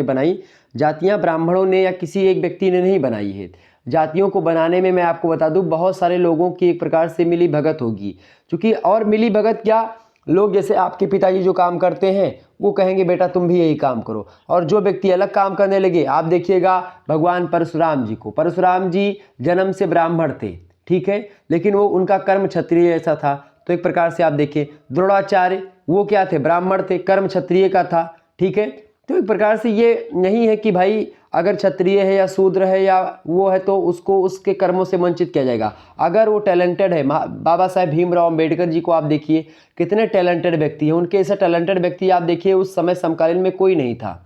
बनाई। जातियां ब्राह्मणों ने या किसी एक व्यक्ति ने नहीं बनाई है। जातियों को बनाने में मैं आपको बता दूं बहुत सारे लोगों की एक प्रकार से मिली भगत होगी। क्योंकि और मिली भगत क्या, लोग जैसे आपके पिताजी जो काम करते हैं वो कहेंगे बेटा तुम भी यही काम करो, और जो व्यक्ति अलग काम करने लगे, आप देखिएगा भगवान परशुराम जी को, परशुराम जी जन्म से ब्राह्मण थे, ठीक है, लेकिन वो उनका कर्म क्षत्रिय जैसा था। तो एक प्रकार से आप देखिए द्रोणाचार्य वो क्या थे, ब्राह्मण थे, कर्म क्षत्रिय का था, ठीक है। तो एक प्रकार से ये नहीं है कि भाई अगर क्षत्रिय है या शूद्र है या वो है तो उसको उसके कर्मों से वंचित किया जाएगा। अगर वो टैलेंटेड है, बाबा साहेब भीमराव अम्बेडकर जी को आप देखिए, कितने टैलेंटेड व्यक्ति हैं। उनके ऐसा टैलेंटेड व्यक्ति आप देखिए उस समय समकालीन में कोई नहीं था,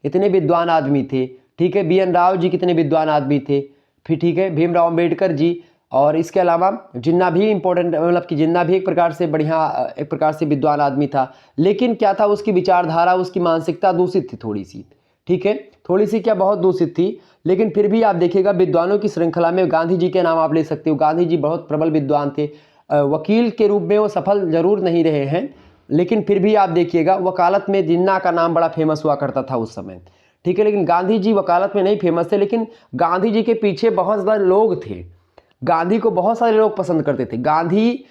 इतने विद्वान आदमी थे। ठीक है, BN राव जी कितने विद्वान आदमी थे। फिर ठीक है, भीमराव अम्बेडकर जी, और इसके अलावा जिन्ना भी इम्पोर्टेंट, मतलब कि जिन्ना भी एक प्रकार से बढ़िया, एक प्रकार से विद्वान आदमी था। लेकिन क्या था, उसकी विचारधारा, उसकी मानसिकता दूषित थी थोड़ी सी। ठीक है, थोड़ी सी क्या, बहुत दूषित थी। लेकिन फिर भी आप देखिएगा विद्वानों की श्रृंखला में गांधी जी के नाम आप ले सकते हो। गांधी जी बहुत प्रबल विद्वान थे। वकील के रूप में वो सफल जरूर नहीं रहे हैं, लेकिन फिर भी आप देखिएगा वकालत में जिन्ना का नाम बड़ा फेमस हुआ करता था उस समय। ठीक है, लेकिन गांधी जी वकालत में नहीं फेमस थे, लेकिन गांधी जी के पीछे बहुत सारे लोग थे। गांधी को बहुत सारे लोग पसंद करते थे। गांधी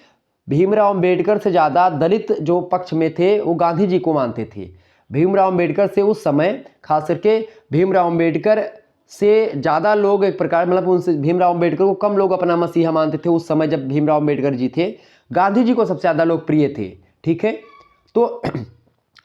भीमराव अम्बेडकर से ज़्यादा दलित जो पक्ष में थे वो गांधी जी को मानते थे। भीमराव अम्बेडकर से उस समय, खास करके भीमराव अम्बेडकर से ज़्यादा लोग एक प्रकार, मतलब उनसे भीमराव अम्बेडकर को कम लोग अपना मसीहा मानते थे उस समय जब भीमराव अम्बेडकर जी थे। गांधी जी को सबसे ज़्यादा लोग प्रिय थे। ठीक है, तो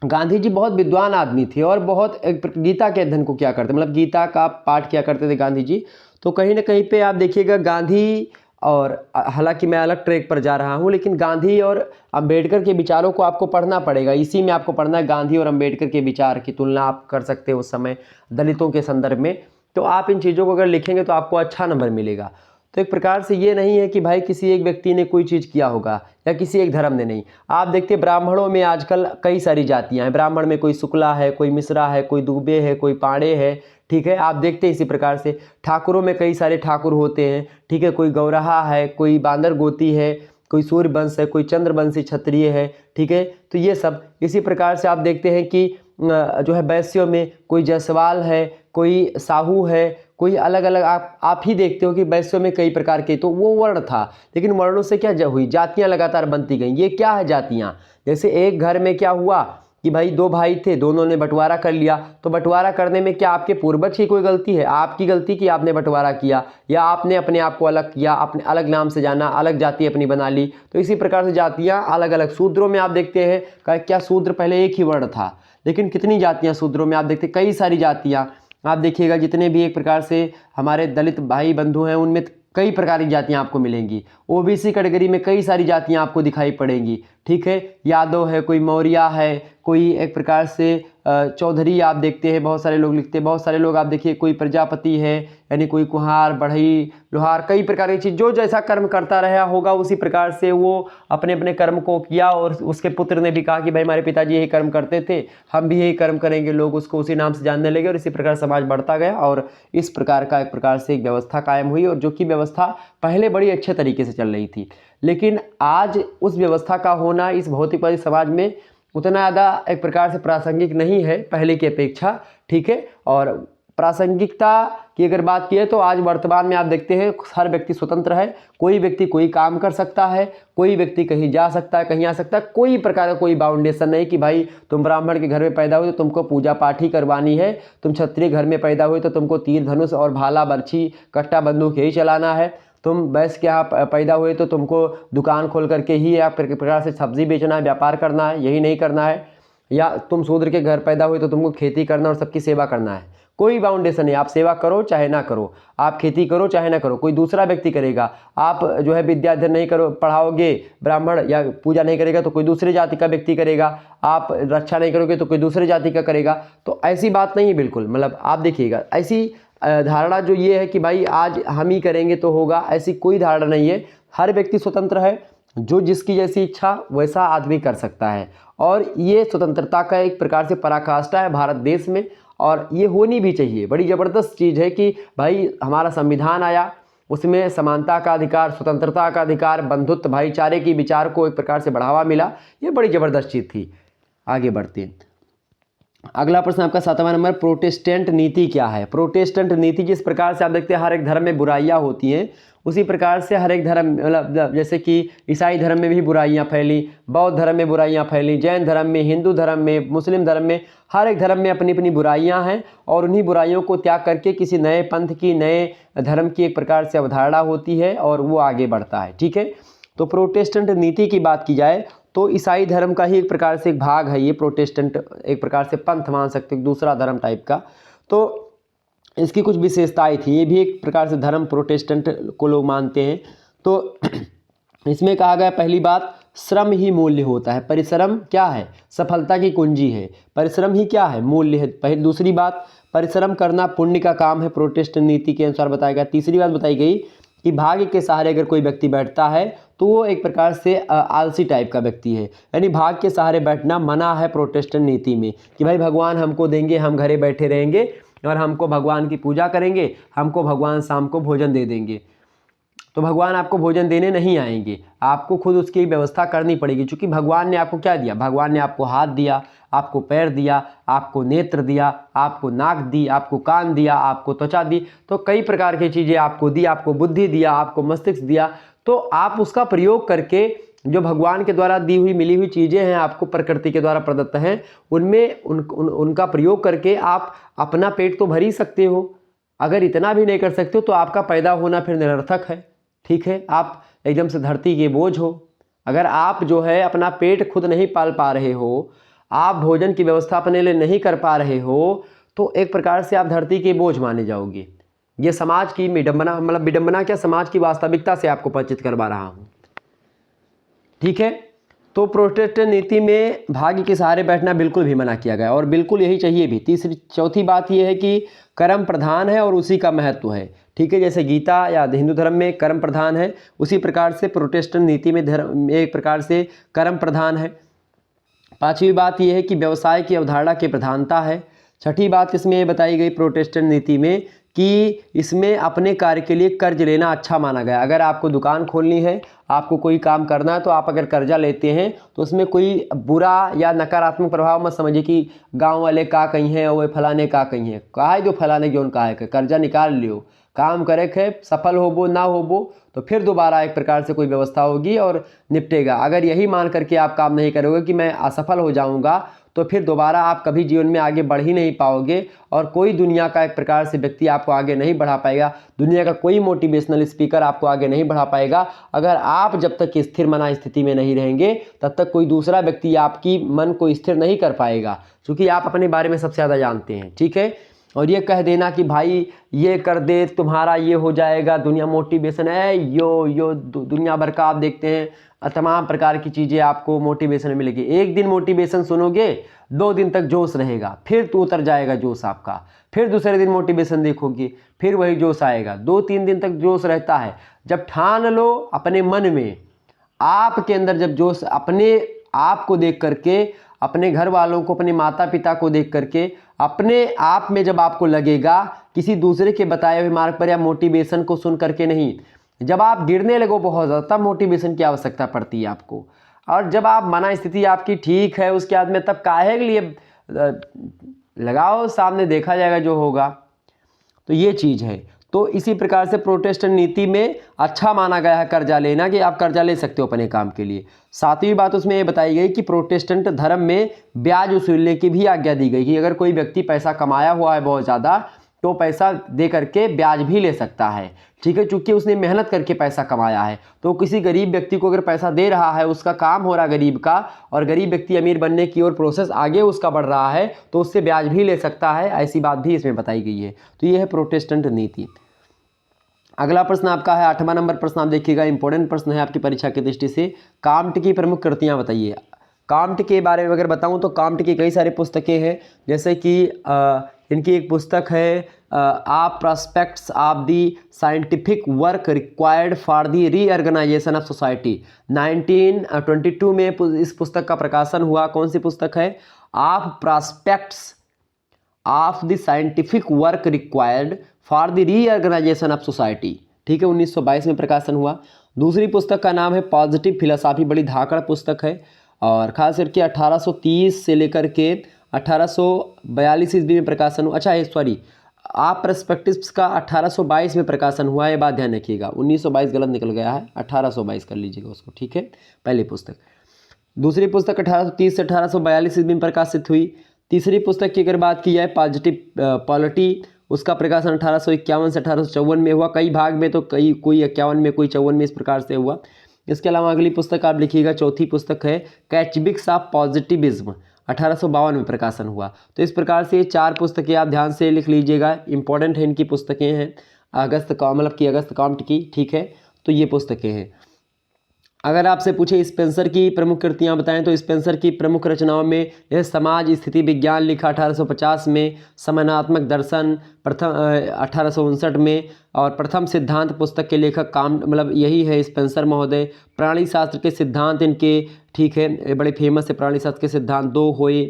गांधी जी बहुत विद्वान आदमी थे और बहुत गीता के अध्ययन को क्या करते, मतलब गीता का पाठ किया करते थे गांधी जी। तो कहीं ना कहीं पे आप देखिएगा गांधी, और हालांकि मैं अलग ट्रैक पर जा रहा हूँ, लेकिन गांधी और अंबेडकर के विचारों को आपको पढ़ना पड़ेगा। इसी में आपको पढ़ना है, गांधी और अंबेडकर के विचार की तुलना आप कर सकते हो उस समय दलितों के संदर्भ में। तो आप इन चीज़ों को अगर लिखेंगे तो आपको अच्छा नंबर मिलेगा। तो एक प्रकार से ये नहीं है कि भाई किसी एक व्यक्ति ने कोई चीज़ किया होगा या किसी एक धर्म ने नहीं। आप देखते हैं ब्राह्मणों में आजकल कई सारी जातियां हैं। ब्राह्मण में कोई शुक्ला है, कोई मिश्रा है, कोई दुबे है, कोई पांडे है। ठीक है, आप देखते हैं इसी प्रकार से ठाकुरों में कई सारे ठाकुर होते हैं। ठीक है, कोई गौरहा है, कोई बांदर गोती है, कोई सूर्यवंश है, कोई चंद्रवंशी क्षत्रिय है। ठीक है, तो ये सब इसी प्रकार से आप देखते हैं कि जो है वैश्यों में कोई जायसवाल है, कोई साहू है, कोई अलग अलग आप ही देखते हो कि वैश्यों में कई प्रकार के, तो वो वर्ण था। लेकिन वर्णों से क्या हुई, जातियां लगातार बनती गई। ये क्या है जातियां, जैसे एक घर में क्या हुआ कि भाई दो भाई थे, दोनों ने बंटवारा कर लिया। तो बंटवारा करने में क्या आपके पूर्वज की कोई गलती है? आपकी गलती कि आपने बंटवारा किया, या आपने अपने आप को अलग किया, अपने अलग नाम से जाना, अलग जाति अपनी बना ली। तो इसी प्रकार से जातियां अलग अलग। शूद्रों में आप देखते हैं क्या शूद्र पहले एक ही वर्ण था, लेकिन कितनी जातियां शूद्रों में आप देखते, कई सारी जातियां। आप देखिएगा जितने भी एक प्रकार से हमारे दलित भाई बंधु हैं उनमें कई प्रकार की जातियां आपको मिलेंगी। ओबीसी कैटेगरी में कई सारी जातियां आपको दिखाई पड़ेंगी। ठीक है, यादव है, कोई मौर्य है, कोई एक प्रकार से चौधरी आप देखते हैं, बहुत सारे लोग लिखते हैं। बहुत सारे लोग आप देखिए, कोई प्रजापति है, यानी कोई कुम्हार, बढ़ई, लोहार, कई प्रकार की चीज़। जो जैसा कर्म करता रहा होगा उसी प्रकार से वो अपने अपने कर्म को किया, और उसके पुत्र ने भी कहा कि भाई हमारे पिताजी यही कर्म करते थे, हम भी यही कर्म करेंगे। लोग उसको उसी नाम से जानने लगे और इसी प्रकार समाज बढ़ता गया, और इस प्रकार का एक प्रकार से एक व्यवस्था कायम हुई, और जो कि व्यवस्था पहले बड़ी अच्छे तरीके से चल रही थी। लेकिन आज उस व्यवस्था का होना इस भौतिकवादी समाज में उतना ज़्यादा एक प्रकार से प्रासंगिक नहीं है पहले की अपेक्षा। ठीक है, और प्रासंगिकता की अगर बात की है तो आज वर्तमान में आप देखते हैं हर व्यक्ति स्वतंत्र है। कोई व्यक्ति कोई काम कर सकता है, कोई व्यक्ति कहीं जा सकता है, कहीं आ सकता है। कोई प्रकार का कोई बाउंडेशन नहीं कि भाई तुम ब्राह्मण के घर में पैदा हुए तो तुमको पूजा पाठ ही करवानी है, तुम क्षत्रिय घर में पैदा हुए तो तुमको तीर धनुष और भाला बर्छी कट्टा बंदूक यही चलाना है, तुम वैश्य के यहाँ पैदा हुए तो तुमको दुकान खोल करके ही या प्रकार से सब्जी बेचना है, व्यापार करना है, यही नहीं करना है। या तुम शूद्र के घर पैदा हुए तो तुमको खेती करना और सबकी सेवा करना है। कोई बाउंडेशन नहीं, आप सेवा करो चाहे ना करो, आप खेती करो चाहे ना करो, कोई दूसरा व्यक्ति करेगा। आप जो है विद्या अध्ययन नहीं करो, पढ़ाओगे ब्राह्मण, या पूजा नहीं करेगा तो कोई दूसरे जाति का व्यक्ति करेगा। आप रक्षा नहीं करोगे तो कोई दूसरे जाति का करेगा। तो ऐसी बात नहीं है बिल्कुल। मतलब आप देखिएगा ऐसी धारणा जो ये है कि भाई आज हम ही करेंगे तो होगा, ऐसी कोई धारणा नहीं है। हर व्यक्ति स्वतंत्र है, जो जिसकी जैसी इच्छा वैसा आदमी कर सकता है, और ये स्वतंत्रता का एक प्रकार से पराकाष्ठा है भारत देश में, और ये होनी भी चाहिए। बड़ी ज़बरदस्त चीज़ है कि भाई हमारा संविधान आया, उसमें समानता का अधिकार, स्वतंत्रता का अधिकार, बंधुत्व, भाईचारे की विचार को एक प्रकार से बढ़ावा मिला। ये बड़ी ज़बरदस्त चीज़ थी। आगे बढ़ते हैं। अगला प्रश्न आपका 7वां नंबर, प्रोटेस्टेंट नीति क्या है? प्रोटेस्टेंट नीति जिस प्रकार से आप देखते हैं हर एक धर्म में बुराइयां होती हैं, उसी प्रकार से हर एक धर्म, मतलब जैसे कि ईसाई धर्म में भी बुराइयां फैली, बौद्ध धर्म में बुराइयां फैली, जैन धर्म में, हिंदू धर्म में, मुस्लिम धर्म में, हर एक धर्म में अपनी अपनी बुराइयां हैं, और उन्हीं बुराइयों को त्याग करके किसी नए पंथ की, नए धर्म की एक प्रकार से अवधारणा होती है और वो आगे बढ़ता है। ठीक है, तो प्रोटेस्टेंट नीति की बात की जाए तो ईसाई धर्म का ही एक प्रकार से एक भाग है ये प्रोटेस्टेंट, एक प्रकार से पंथ मान सकते हो, दूसरा धर्म टाइप का। तो इसकी कुछ विशेषताएं थी, ये भी एक प्रकार से धर्म प्रोटेस्टेंट को लोग मानते हैं। तो इसमें कहा गया पहली बात, श्रम ही मूल्य होता है। परिश्रम क्या है? सफलता की कुंजी है। परिश्रम ही क्या है? मूल्य है। पहली दूसरी बात, परिश्रम करना पुण्य का काम है, प्रोटेस्टेंट नीति के अनुसार बताया गया। तीसरी बात बताई गई कि भाग्य के सहारे अगर कोई व्यक्ति बैठता है तो वो एक प्रकार से आलसी टाइप का व्यक्ति है, यानी भाग्य के सहारे बैठना मना है प्रोटेस्टेंट नीति में, कि भाई भगवान हमको देंगे, हम घरे बैठे रहेंगे और हमको भगवान की पूजा करेंगे, हमको भगवान शाम को भोजन दे देंगे। तो भगवान आपको भोजन देने नहीं आएंगे, आपको खुद उसकी व्यवस्था करनी पड़ेगी, क्योंकि भगवान ने आपको क्या दिया? भगवान ने आपको हाथ दिया, आपको पैर दिया, आपको नेत्र दिया, आपको नाक दी, आपको कान दिया, आपको त्वचा दी, तो कई प्रकार की चीज़ें आपको दी, आपको बुद्धि दिया, आपको मस्तिष्क दिया। तो आप उसका प्रयोग करके जो भगवान के द्वारा दी हुई मिली हुई चीज़ें हैं, आपको प्रकृति के द्वारा प्रदत्त हैं, उनमें उनका प्रयोग करके आप अपना पेट तो भर ही सकते हो। अगर इतना भी नहीं कर सकते हो तो आपका पैदा होना फिर निरर्थक है। ठीक है, आप एकदम से धरती के बोझ हो। अगर आप जो है अपना पेट खुद नहीं पाल पा रहे हो, आप भोजन की व्यवस्था अपने लिए नहीं कर पा रहे हो, तो एक प्रकार से आप धरती के बोझ माने जाओगे। ये समाज की विडंबना, मतलब विडंबना क्या, समाज की वास्तविकता से आपको परिचित करवा रहा हूँ। ठीक है, तो प्रोटेस्टेंट नीति में भाग्य के सहारे बैठना बिल्कुल भी मना किया गया और बिल्कुल यही चाहिए भी। चौथी बात यह है कि कर्म प्रधान है और उसी का महत्व है। ठीक है, जैसे गीता या हिंदू धर्म में कर्म प्रधान है, उसी प्रकार से प्रोटेस्टेंट नीति में धर्म एक प्रकार से कर्म प्रधान है। पांचवी बात यह है कि व्यवसाय की अवधारणा की प्रधानता है। छठी बात इसमें बताई गई प्रोटेस्टेंट नीति में कि इसमें अपने कार्य के लिए कर्ज लेना अच्छा माना गया। अगर आपको दुकान खोलनी है, आपको कोई काम करना है, तो आप अगर कर्जा लेते हैं तो उसमें कोई बुरा या नकारात्मक प्रभाव मत समझिए कि गांव वाले का कहीं है और फलाने का कहीं है। कहा है जो फलाने क्यों कहा है, कर्जा निकाल लियो, काम करे खे, सफल होबो ना होबो तो फिर दोबारा एक प्रकार से कोई व्यवस्था होगी और निपटेगा। अगर यही मान करके आप काम नहीं करोगे कि मैं असफल हो जाऊंगा, तो फिर दोबारा आप कभी जीवन में आगे बढ़ ही नहीं पाओगे और कोई दुनिया का एक प्रकार से व्यक्ति आपको आगे नहीं बढ़ा पाएगा। दुनिया का कोई मोटिवेशनल स्पीकर आपको आगे नहीं बढ़ा पाएगा। अगर आप जब तक स्थिर मना स्थिति में नहीं रहेंगे, तब तक कोई दूसरा व्यक्ति आपकी मन को स्थिर नहीं कर पाएगा, क्योंकि आप अपने बारे में सबसे ज़्यादा जानते हैं। ठीक है, और ये कह देना कि भाई ये कर दे तुम्हारा ये हो जाएगा, दुनिया मोटिवेशन है, यो दुनिया भर का आप देखते हैं तमाम प्रकार की चीज़ें आपको मोटिवेशन मिलेगी। एक दिन मोटिवेशन सुनोगे, 2 दिन तक जोश रहेगा, फिर तो उतर जाएगा जोश आपका, फिर दूसरे दिन मोटिवेशन देखोगे, फिर वही जोश आएगा। 2-3 दिन तक जोश रहता है। जब ठान लो अपने मन में, आपके अंदर जब जोश, अपने आप को देख करके, अपने घर वालों को, अपने माता पिता को देख करके, अपने आप में जब आपको लगेगा, किसी दूसरे के बताए हुए मार्ग पर या मोटिवेशन को सुन करके नहीं, जब आप गिरने लगो बहुत ज़्यादा, तब मोटिवेशन की आवश्यकता पड़ती है आपको। और जब आप मना स्थिति आपकी ठीक है उसके बाद में, तब काहे के लिए लगाओ, सामने देखा जाएगा जो होगा। तो ये चीज़ है। तो इसी प्रकार से प्रोटेस्टेंट नीति में अच्छा माना गया है कर्जा लेना, कि आप कर्जा ले सकते हो अपने काम के लिए। सातवीं बात उसमें ये बताई गई कि प्रोटेस्टेंट धर्म में ब्याज वसूलने की भी आज्ञा दी गई, कि अगर कोई व्यक्ति पैसा कमाया हुआ है बहुत ज़्यादा, तो पैसा दे करके ब्याज भी ले सकता है। ठीक है, चूंकि उसने मेहनत करके पैसा कमाया है, तो किसी गरीब व्यक्ति को अगर पैसा दे रहा है, उसका काम हो रहा गरीब का, और गरीब व्यक्ति अमीर बनने की ओर प्रोसेस आगे उसका बढ़ रहा है, तो उससे ब्याज भी ले सकता है। ऐसी बात भी इसमें बताई गई है। तो ये है प्रोटेस्टेंट नीति। अगला प्रश्न आपका है 8वां नंबर प्रश्न, आप देखिएगा, इंपॉर्टेंट प्रश्न है आपकी परीक्षा की दृष्टि से। काम्ट की प्रमुख कृतियाँ बताइए। काम्ट के बारे में अगर बताऊं तो काम्ट की कई सारी पुस्तकें हैं, जैसे कि इनकी एक पुस्तक है आप prospects of the scientific work required for the reorganisation of society. 1922 में इस पुस्तक का प्रकाशन हुआ। कौन सी पुस्तक है? आप prospects of the scientific work required for the reorganisation of society. ठीक है, 1922 में प्रकाशन हुआ। दूसरी पुस्तक का नाम है पॉजिटिव फिलोसॉफी, बड़ी धाकड़ पुस्तक है और खास करके 1830 से लेकर के 1842 ईस्वी में प्रकाशन हुआ। अच्छा, सॉरी, आप पर्सपेक्टिव्स का 1822 में प्रकाशन हुआ, ये बात ध्यान रखिएगा। 1922 गलत निकल गया है, 1822 कर लीजिएगा उसको। ठीक है, पहली पुस्तक। दूसरी पुस्तक 1830 से 1842 ईस्वी में प्रकाशित हुई। तीसरी पुस्तक की अगर बात की जाए पॉजिटिव पॉलिटी, उसका प्रकाशन 1851 से 1854 में हुआ। कई भाग में तो कोई 51 में, कोई 54 में, इस प्रकार से हुआ। इसके अलावा अगली पुस्तक आप लिखिएगा, चौथी पुस्तक है कैचबिक्स ऑफ पॉजिटिविज्म, 1852 में प्रकाशन हुआ। तो इस प्रकार से ये 4 पुस्तकें आप ध्यान से लिख लीजिएगा, इंपॉर्टेंट है इनकी पुस्तकें हैं, अगस्त काउंट की, ठीक है। तो ये पुस्तकें हैं। अगर आपसे पूछे स्पेंसर की प्रमुख कृतियां बताएं तो स्पेंसर की प्रमुख रचनाओं में यह समाज स्थिति विज्ञान लिखा 1850 में, समानात्मक दर्शन प्रथम 1859 में, और प्रथम सिद्धांत पुस्तक के लेखक यही है स्पेंसर महोदय। प्राणी शास्त्र के सिद्धांत इनके, ठीक है, ये बड़े फेमस है प्राणी शास्त्र के सिद्धांत, 2 हुए,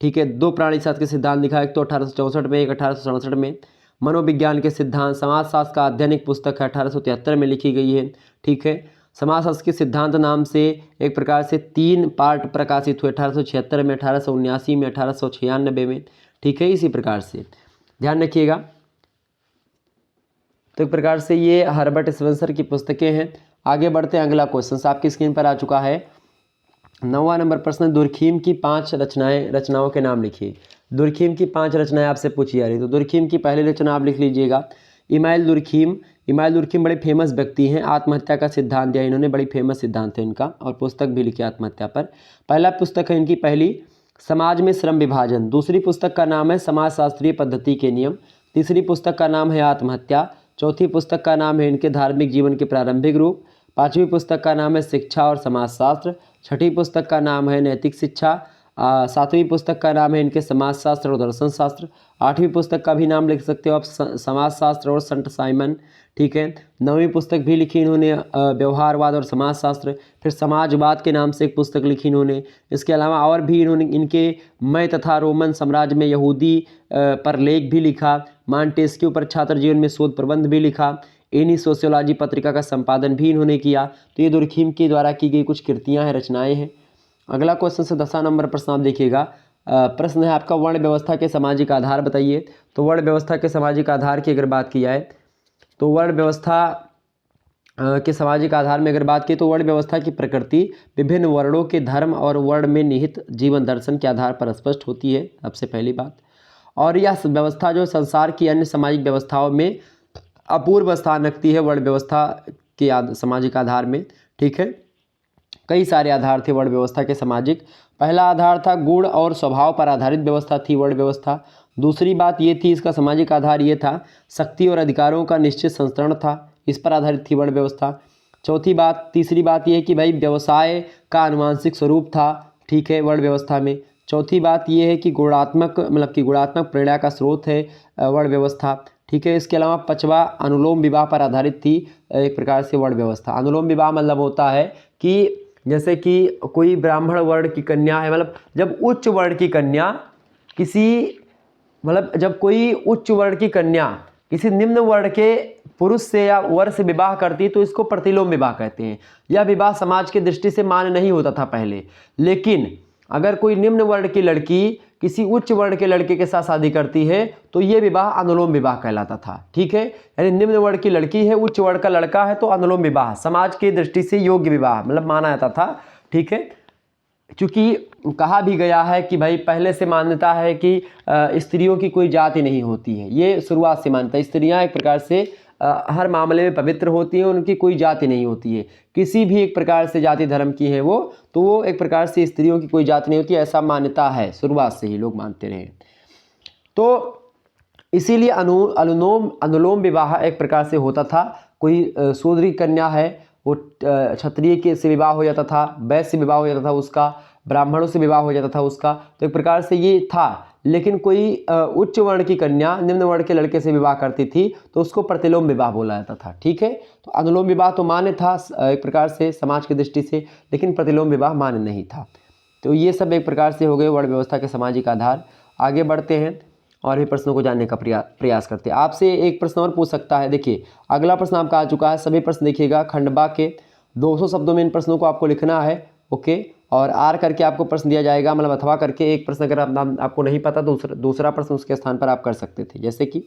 ठीक है, 2 प्राणी शास्त्र के सिद्धांत लिखा, एक तो 1864 में, एक 1867 में। मनोविज्ञान के सिद्धांत, समाजशास्त्र का अध्ययन एक पुस्तक है 1873 में लिखी गई है, ठीक है। समाजशास्त्र के सिद्धांत नाम से एक प्रकार से 3 पार्ट प्रकाशित हुए 1876 में, 1879 में, 1896 में, ठीक है। इसी प्रकार से ध्यान रखिएगा। तो एक प्रकार से ये हर्बर्ट स्पेंसर की पुस्तकें हैं। आगे बढ़ते हैं, अगला क्वेश्चन आपकी स्क्रीन पर आ चुका है। 9वां नंबर प्रश्न, दुर्खीम की 5 रचनाओं के नाम लिखिए। दुर्खीम की 5 रचनाएं आपसे पूछी जा रही, तो दुर्खीम की पहली रचना आप लिख लीजिएगा, इमाइल दुर्खीम। इमाइल दुर्खीम बड़े फेमस व्यक्ति हैं, आत्महत्या का सिद्धांत दिया इन्होंने, बड़ी फेमस सिद्धांत है इनका, और पुस्तक भी लिखी आत्महत्या पर। पहला पुस्तक है इनकी पहली, समाज में श्रम विभाजन। दूसरी पुस्तक का नाम है समाजशास्त्रीय पद्धति के नियम। तीसरी पुस्तक का नाम है आत्महत्या। चौथी पुस्तक का नाम है इनके धार्मिक जीवन के प्रारंभिक रूप। पाँचवीं पुस्तक का नाम है शिक्षा और समाजशास्त्र। छठी पुस्तक का नाम है नैतिक शिक्षा। सातवीं पुस्तक का नाम है इनके समाजशास्त्र और दर्शन शास्त्र। आठवीं पुस्तक का भी नाम लिख सकते हो आप, समाजशास्त्र और संत साइमन, ठीक है। 9वीं पुस्तक भी लिखी इन्होंने, व्यवहारवाद और समाजशास्त्र। फिर समाजवाद के नाम से एक पुस्तक लिखी इन्होंने। इसके अलावा और भी इन्होंने इनके मैं तथा रोमन साम्राज्य में यहूदी पर लेख भी लिखा। मॉन्टेस्क्यू पर छात्र जीवन में शोध प्रबंध भी लिखा। इन्हीं सोशियोलॉजी पत्रिका का संपादन भी इन्होंने किया। तो ये दुर्खीम के द्वारा की गई कुछ कृतियाँ हैं, रचनाएँ हैं। अगला क्वेश्चन से 10वां नंबर प्रश्न आप देखिएगा। प्रश्न है आपका, वर्ण व्यवस्था के सामाजिक आधार बताइए। तो वर्ण व्यवस्था के सामाजिक आधार की अगर बात की जाए तो वर्ण व्यवस्था के सामाजिक आधार में अगर बात की तो वर्ण व्यवस्था की प्रकृति विभिन्न वर्णों के धर्म और वर्ण में निहित जीवन दर्शन के आधार पर स्पष्ट होती है, सबसे पहली बात। और यह व्यवस्था जो संसार की अन्य सामाजिक व्यवस्थाओं में अपूर्व स्थान रखती है वर्ण व्यवस्था के सामाजिक आधार में, ठीक है। कई सारे आधार थे वर्ण व्यवस्था के सामाजिक। पहला आधार था गुण और स्वभाव पर आधारित व्यवस्था थी वर्ण व्यवस्था। दूसरी बात ये थी, इसका सामाजिक आधार ये था, शक्ति और अधिकारों का निश्चित संतरण था, इस पर आधारित थी वर्ण व्यवस्था। तीसरी बात ये है कि भाई व्यवसाय का आनुवांशिक स्वरूप था, ठीक है, वर्ण व्यवस्था में। चौथी बात ये है कि गुणात्मक प्रेरणा का स्रोत है वर्ण व्यवस्था, ठीक है। इसके अलावा 5वां अनुलोम विवाह पर आधारित थी एक प्रकार से वर्ण व्यवस्था। अनुलोम विवाह मतलब होता है कि जैसे कि कोई ब्राह्मण वर्ण की कन्या है, जब उच्च वर्ण की कन्या जब कोई उच्च वर्ण की कन्या किसी निम्न वर्ण के पुरुष से या वर से विवाह करती तो इसको प्रतिलोम विवाह कहते हैं। यह विवाह समाज की दृष्टि से मान्य नहीं होता था पहले, लेकिन अगर कोई निम्न वर्ण की लड़की किसी उच्च वर्ण के लड़के के साथ शादी करती है तो ये विवाह अनुलोम विवाह कहलाता था, ठीक है। यानी निम्न वर्ण की लड़की है, उच्च वर्ण का लड़का है, तो अनुलोम विवाह समाज की दृष्टि से योग्य विवाह माना जाता था, ठीक है। क्योंकि कहा भी गया है कि भाई पहले से मान्यता है कि स्त्रियों की कोई जाति नहीं होती है, ये शुरुआत से मान्यता है। स्त्रियां एक प्रकार से हर मामले में पवित्र होती हैं, उनकी कोई जाति नहीं होती है, किसी भी एक प्रकार से जाति धर्म की है वो, तो वो एक प्रकार से स्त्रियों की कोई जाति नहीं होती, ऐसा मान्यता है, शुरुआत से ही लोग मानते रहे। तो इसीलिए अनुलोम विवाह एक प्रकार से होता था। कोई शूद्र कन्या है वो क्षत्रिय के से विवाह हो जाता था, वैश्य से विवाह हो जाता था उसका, ब्राह्मणों से विवाह हो जाता था उसका, तो एक प्रकार से ये था। लेकिन कोई उच्च वर्ण की कन्या निम्न वर्ण के लड़के से विवाह करती थी तो उसको प्रतिलोम विवाह बोला जाता था, ठीक है। तो अनुलोम विवाह तो मान्य था एक प्रकार से समाज की दृष्टि से, लेकिन प्रतिलोम विवाह मान्य नहीं था। तो ये सब एक प्रकार से हो गए वर्ण व्यवस्था के सामाजिक आधार। आगे बढ़ते हैं और ये प्रश्नों को जानने का प्रयास करते हैं। आपसे एक प्रश्न और पूछ सकता है। देखिए अगला प्रश्न आपका आ चुका है, सभी प्रश्न देखिएगा खंडबा के 200 शब्दों में इन प्रश्नों को आपको लिखना है, ओके। और आर करके आपको प्रश्न दिया जाएगा, अथवा करके एक प्रश्न अगर आपको नहीं पता तो दूसरा प्रश्न उसके स्थान पर आप कर सकते थे। जैसे कि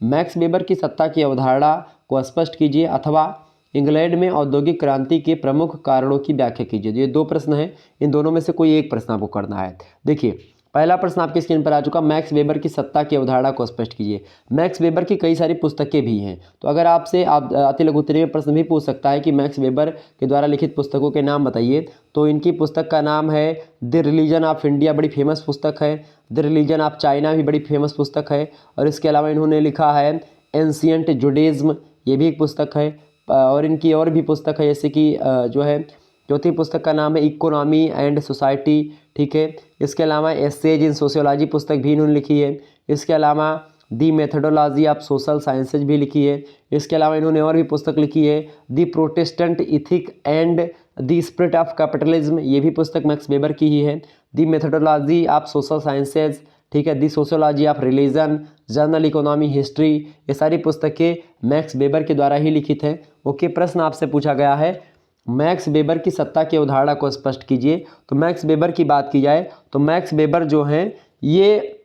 मैक्स वेबर की सत्ता की अवधारणा को स्पष्ट कीजिए, अथवा इंग्लैंड में औद्योगिक क्रांति के प्रमुख कारणों की व्याख्या कीजिए। ये 2 प्रश्न हैं, इन दोनों में से कोई एक प्रश्न आपको करना है। देखिए पहला प्रश्न आपकी स्क्रीन पर आ चुका, मैक्स वेबर की सत्ता की अवधारणा को स्पष्ट कीजिए। मैक्स वेबर की कई सारी पुस्तकें भी हैं, तो अगर आपसे आप अति लघु उत्तरीय प्रश्न भी पूछ सकता है कि मैक्स वेबर के द्वारा लिखित पुस्तकों के नाम बताइए, तो इनकी पुस्तक का नाम है द रिलीजन ऑफ इंडिया, बड़ी फेमस पुस्तक है। द रिलीजन ऑफ चाइना भी बड़ी फेमस पुस्तक है। और इसके अलावा इन्होंने लिखा है एंशियंट जुडाइज्म, ये भी एक पुस्तक है। और इनकी और भी पुस्तक है, जैसे कि जो है चौथी पुस्तक का नाम है इकोनॉमी एंड सोसाइटी, ठीक है। इसके अलावा एसेज इन सोशियोलॉजी पुस्तक भी इन्होंने लिखी है। इसके अलावा दी मेथडोलॉजी ऑफ सोशल साइंसेज भी लिखी है। इसके अलावा इन्होंने और भी पुस्तक लिखी है, the Protestant ethic and the spirit of capitalism, ये भी पुस्तक मैक्स वेबर की ही है। The methodology of social sciences, ठीक है, the sociology of religion, general economy history, ये सारी पुस्तकें मैक्स वेबर के द्वारा ही लिखित हैं। ओके, प्रश्न आपसे पूछा गया है मैक्स वेबर की सत्ता की अवधारणा को स्पष्ट कीजिए। तो मैक्स वेबर की बात की जाए तो मैक्स वेबर जो हैं ये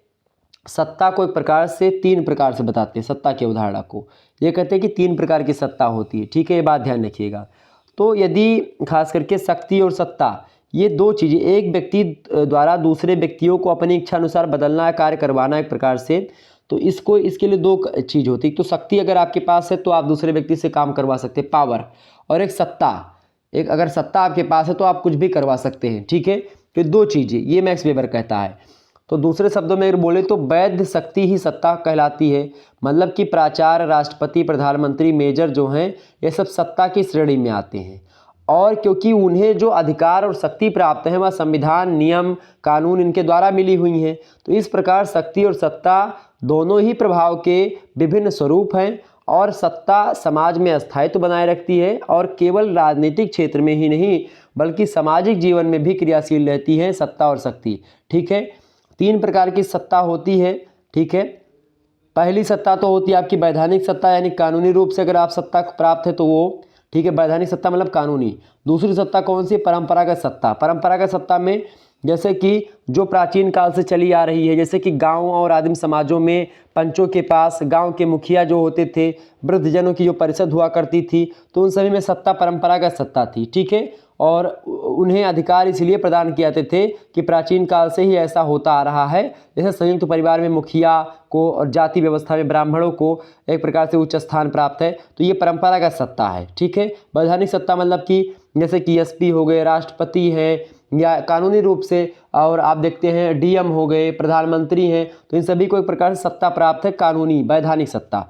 सत्ता को एक प्रकार से 3 प्रकार से बताते हैं। सत्ता की अवधारणा को ये कहते हैं कि 3 प्रकार की सत्ता होती है, ठीक है, ये बात ध्यान रखिएगा। तो यदि खास करके शक्ति और सत्ता, ये 2 चीज़ें, एक व्यक्ति द्वारा दूसरे व्यक्तियों को अपनी इच्छा अनुसार बदलना है, कार्य करवाना एक प्रकार से, तो इसके लिए 2 चीज़ होती है। तो शक्ति अगर आपके पास है तो आप दूसरे व्यक्ति से काम करवा सकते हैं, पावर। और एक सत्ता, एक अगर सत्ता आपके पास है तो आप कुछ भी करवा सकते हैं, ठीक है। तो 2 चीज़ें ये मैक्स वेबर कहता है। तो दूसरे शब्दों में अगर बोले तो वैध शक्ति ही सत्ता कहलाती है। मतलब कि प्राचार्य, राष्ट्रपति, प्रधानमंत्री, मेजर जो हैं ये सब सत्ता की श्रेणी में आते हैं। और क्योंकि उन्हें जो अधिकार और शक्ति प्राप्त है वह संविधान, नियम, कानून इनके द्वारा मिली हुई हैं। तो इस प्रकार शक्ति और सत्ता दोनों ही प्रभाव के विभिन्न स्वरूप हैं। और सत्ता समाज में स्थायित्व बनाए रखती है और केवल राजनीतिक क्षेत्र में ही नहीं बल्कि सामाजिक जीवन में भी क्रियाशील रहती है सत्ता और शक्ति, ठीक है। 3 प्रकार की सत्ता होती है, ठीक है। पहली सत्ता तो होती है आपकी वैधानिक सत्ता, यानी कानूनी रूप से अगर आप सत्ता प्राप्त है तो वो, ठीक है, वैधानिक सत्ता मतलब कानूनी। दूसरी सत्ता कौन सी? परंपरागत सत्ता। परंपरागत सत्ता में जैसे कि जो प्राचीन काल से चली आ रही है, जैसे कि गांव और आदिम समाजों में पंचों के पास गांव के मुखिया जो होते थे, वृद्धजनों की जो परिषद हुआ करती थी, तो उन सभी में सत्ता परंपरागत सत्ता थी, ठीक है। और उन्हें अधिकार इसलिए प्रदान किए जाते थे कि प्राचीन काल से ही ऐसा होता आ रहा है। जैसे संयुक्त परिवार में मुखिया को और जाति व्यवस्था में ब्राह्मणों को एक प्रकार से उच्च स्थान प्राप्त है, तो ये परंपरागत सत्ता है, ठीक है। वैधानिक सत्ता मतलब कि जैसे कि एसपी हो गए, राष्ट्रपति है, या कानूनी रूप से, और आप देखते हैं डीएम हो गए, प्रधानमंत्री हैं, तो इन सभी को एक प्रकार से सत्ता प्राप्त है, कानूनी वैधानिक सत्ता।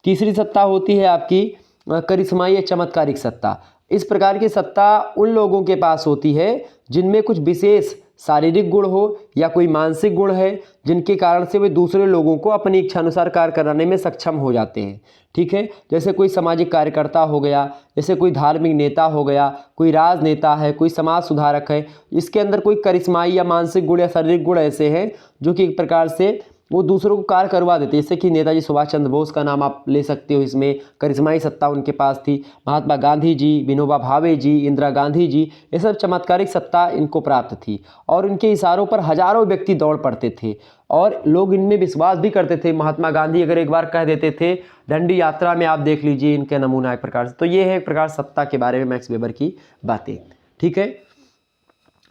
तीसरी सत्ता होती है आपकी करिश्माई या चमत्कारिक सत्ता। इस प्रकार की सत्ता उन लोगों के पास होती है जिनमें कुछ विशेष शारीरिक गुण हो या कोई मानसिक गुण है, जिनके कारण से वे दूसरे लोगों को अपनी इच्छानुसार कार्य कराने में सक्षम हो जाते हैं, ठीक है। जैसे कोई सामाजिक कार्यकर्ता हो गया, जैसे कोई धार्मिक नेता हो गया, कोई राजनेता है, कोई समाज सुधारक है, इसके अंदर कोई करिश्माई या मानसिक गुण या शारीरिक गुण ऐसे हैं जो कि एक प्रकार से वो दूसरों को कार्य करवा देते हैं। जैसे कि नेताजी सुभाष चंद्र बोस का नाम आप ले सकते हो, इसमें करिश्माई सत्ता उनके पास थी। महात्मा गांधी जी, विनोबा भावे जी, इंदिरा गांधी जी, ये सब चमत्कारिक सत्ता इनको प्राप्त थी और इनके इशारों पर हजारों व्यक्ति दौड़ पड़ते थे और लोग इनमें विश्वास भी करते थे। महात्मा गांधी अगर एक बार कह देते थे, दांडी यात्रा में आप देख लीजिए इनके नमूना एक प्रकार से। तो ये है एक प्रकार सत्ता के बारे में मैक्स वेबर की बातें, ठीक है।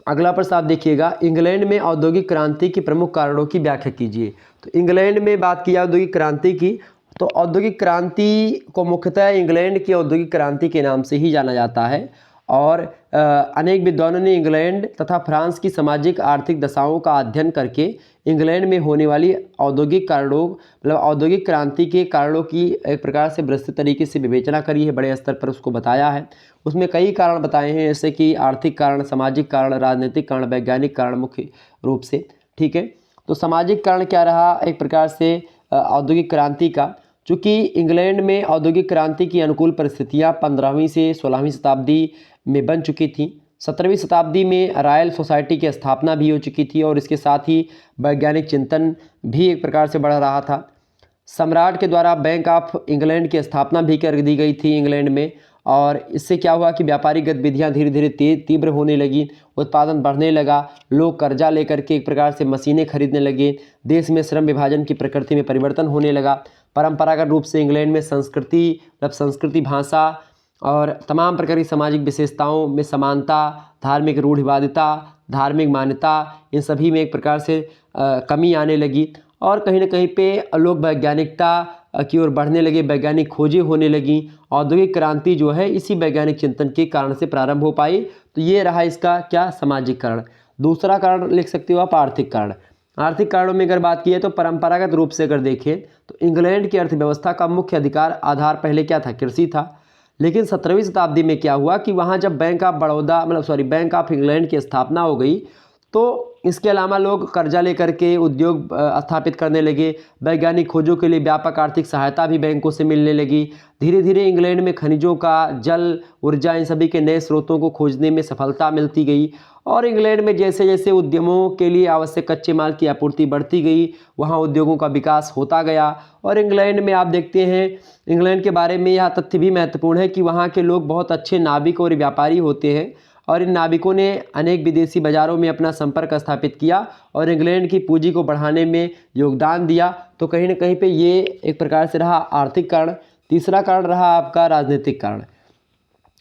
अगला प्रश्न आप देखिएगा, इंग्लैंड में औद्योगिक क्रांति के प्रमुख कारणों की व्याख्या कीजिए। तो इंग्लैंड में बात की औद्योगिक क्रांति की, तो औद्योगिक क्रांति को मुख्यतः इंग्लैंड की औद्योगिक क्रांति के नाम से ही जाना जाता है। और अनेक विद्वानों ने इंग्लैंड तथा फ्रांस की सामाजिक आर्थिक दशाओं का अध्ययन करके इंग्लैंड में होने वाली औद्योगिक कारणों मतलब औद्योगिक क्रांति के कारणों की एक प्रकार से विस्तृत तरीके से विवेचना करी है, बड़े स्तर पर उसको बताया है। उसमें कई कारण बताए हैं, जैसे कि आर्थिक कारण, सामाजिक कारण, राजनीतिक कारण, वैज्ञानिक कारण मुख्य रूप से, ठीक है। तो सामाजिक कारण क्या रहा एक प्रकार से औद्योगिक क्रांति का, चूँकि इंग्लैंड में औद्योगिक क्रांति की अनुकूल परिस्थितियाँ 15वीं से 16वीं शताब्दी में बन चुकी थी। 17वीं शताब्दी में रॉयल सोसाइटी की स्थापना भी हो चुकी थी और इसके साथ ही वैज्ञानिक चिंतन भी एक प्रकार से बढ़ रहा था। सम्राट के द्वारा बैंक ऑफ इंग्लैंड की स्थापना भी कर दी गई थी इंग्लैंड में, और इससे क्या हुआ कि व्यापारिक गतिविधियां धीरे धीरे तीव्र होने लगी, उत्पादन बढ़ने लगा, लोग कर्जा लेकर के एक प्रकार से मशीनें खरीदने लगे, देश में श्रम विभाजन की प्रकृति में परिवर्तन होने लगा। परंपरागत रूप से इंग्लैंड में संस्कृति भाषा और तमाम प्रकार की सामाजिक विशेषताओं में समानता, धार्मिक रूढ़िवादिता, धार्मिक मान्यता, इन सभी में एक प्रकार से कमी आने लगी। और कहीं ना कहीं पे लोग वैज्ञानिकता की ओर बढ़ने लगे, वैज्ञानिक खोजें होने लगी। औद्योगिक क्रांति जो है इसी वैज्ञानिक चिंतन के कारण से प्रारंभ हो पाई। तो ये रहा इसका क्या, सामाजिकरण। दूसरा कारण लिख सकते हो आप आर्थिक कारण। आर्थिक कारणों में अगर बात की है तो परंपरागत रूप से अगर देखें तो इंग्लैंड की अर्थव्यवस्था का मुख्य आधार पहले क्या था, कृषि था। लेकिन 17वीं शताब्दी में क्या हुआ कि वहाँ जब बैंक ऑफ इंग्लैंड की स्थापना हो गई तो इसके अलावा लोग कर्जा लेकर के उद्योग स्थापित करने लगे। वैज्ञानिक खोजों के लिए व्यापक आर्थिक सहायता भी बैंकों से मिलने लगी। धीरे धीरे इंग्लैंड में खनिजों का, जल, ऊर्जा, इन सभी के नए स्रोतों को खोजने में सफलता मिलती गई। और इंग्लैंड में जैसे जैसे उद्यमों के लिए आवश्यक कच्चे माल की आपूर्ति बढ़ती गई, वहाँ उद्योगों का विकास होता गया। और इंग्लैंड में आप देखते हैं, इंग्लैंड के बारे में यह तथ्य भी महत्वपूर्ण है कि वहाँ के लोग बहुत अच्छे नाविक और व्यापारी होते हैं। और इन नाविकों ने अनेक विदेशी बाज़ारों में अपना संपर्क स्थापित किया और इंग्लैंड की पूंजी को बढ़ाने में योगदान दिया। तो कहीं ना कहीं पे ये एक प्रकार से रहा आर्थिक कारण। तीसरा कारण रहा आपका राजनीतिक कारण।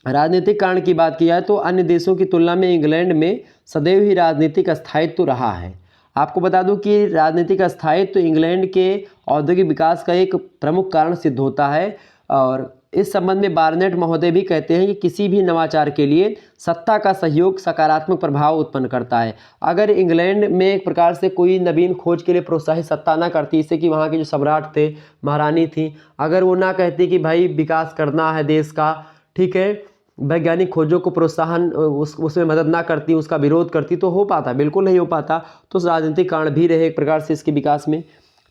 राजनीतिक कारण की बात की जाए तो अन्य देशों की तुलना में इंग्लैंड में सदैव ही राजनीतिक स्थायित्व रहा है। आपको बता दूं कि राजनीतिक स्थायित्व इंग्लैंड के औद्योगिक विकास का एक प्रमुख कारण सिद्ध होता है। और इस संबंध में बार्नेट महोदय भी कहते हैं कि किसी भी नवाचार के लिए सत्ता का सहयोग सकारात्मक प्रभाव उत्पन्न करता है। अगर इंग्लैंड में एक प्रकार से कोई नवीन खोज के लिए प्रोत्साहित सत्ता ना करती, इससे कि वहाँ के जो सम्राट थे, महारानी थी, अगर वो ना कहती कि भाई विकास करना है देश का, ठीक है, वैज्ञानिक खोजों को प्रोत्साहन उसमें मदद ना करती, उसका विरोध करती, तो हो पाता, बिल्कुल नहीं हो पाता। तो राजनीतिक कारण भी रहे एक प्रकार से इसके विकास में।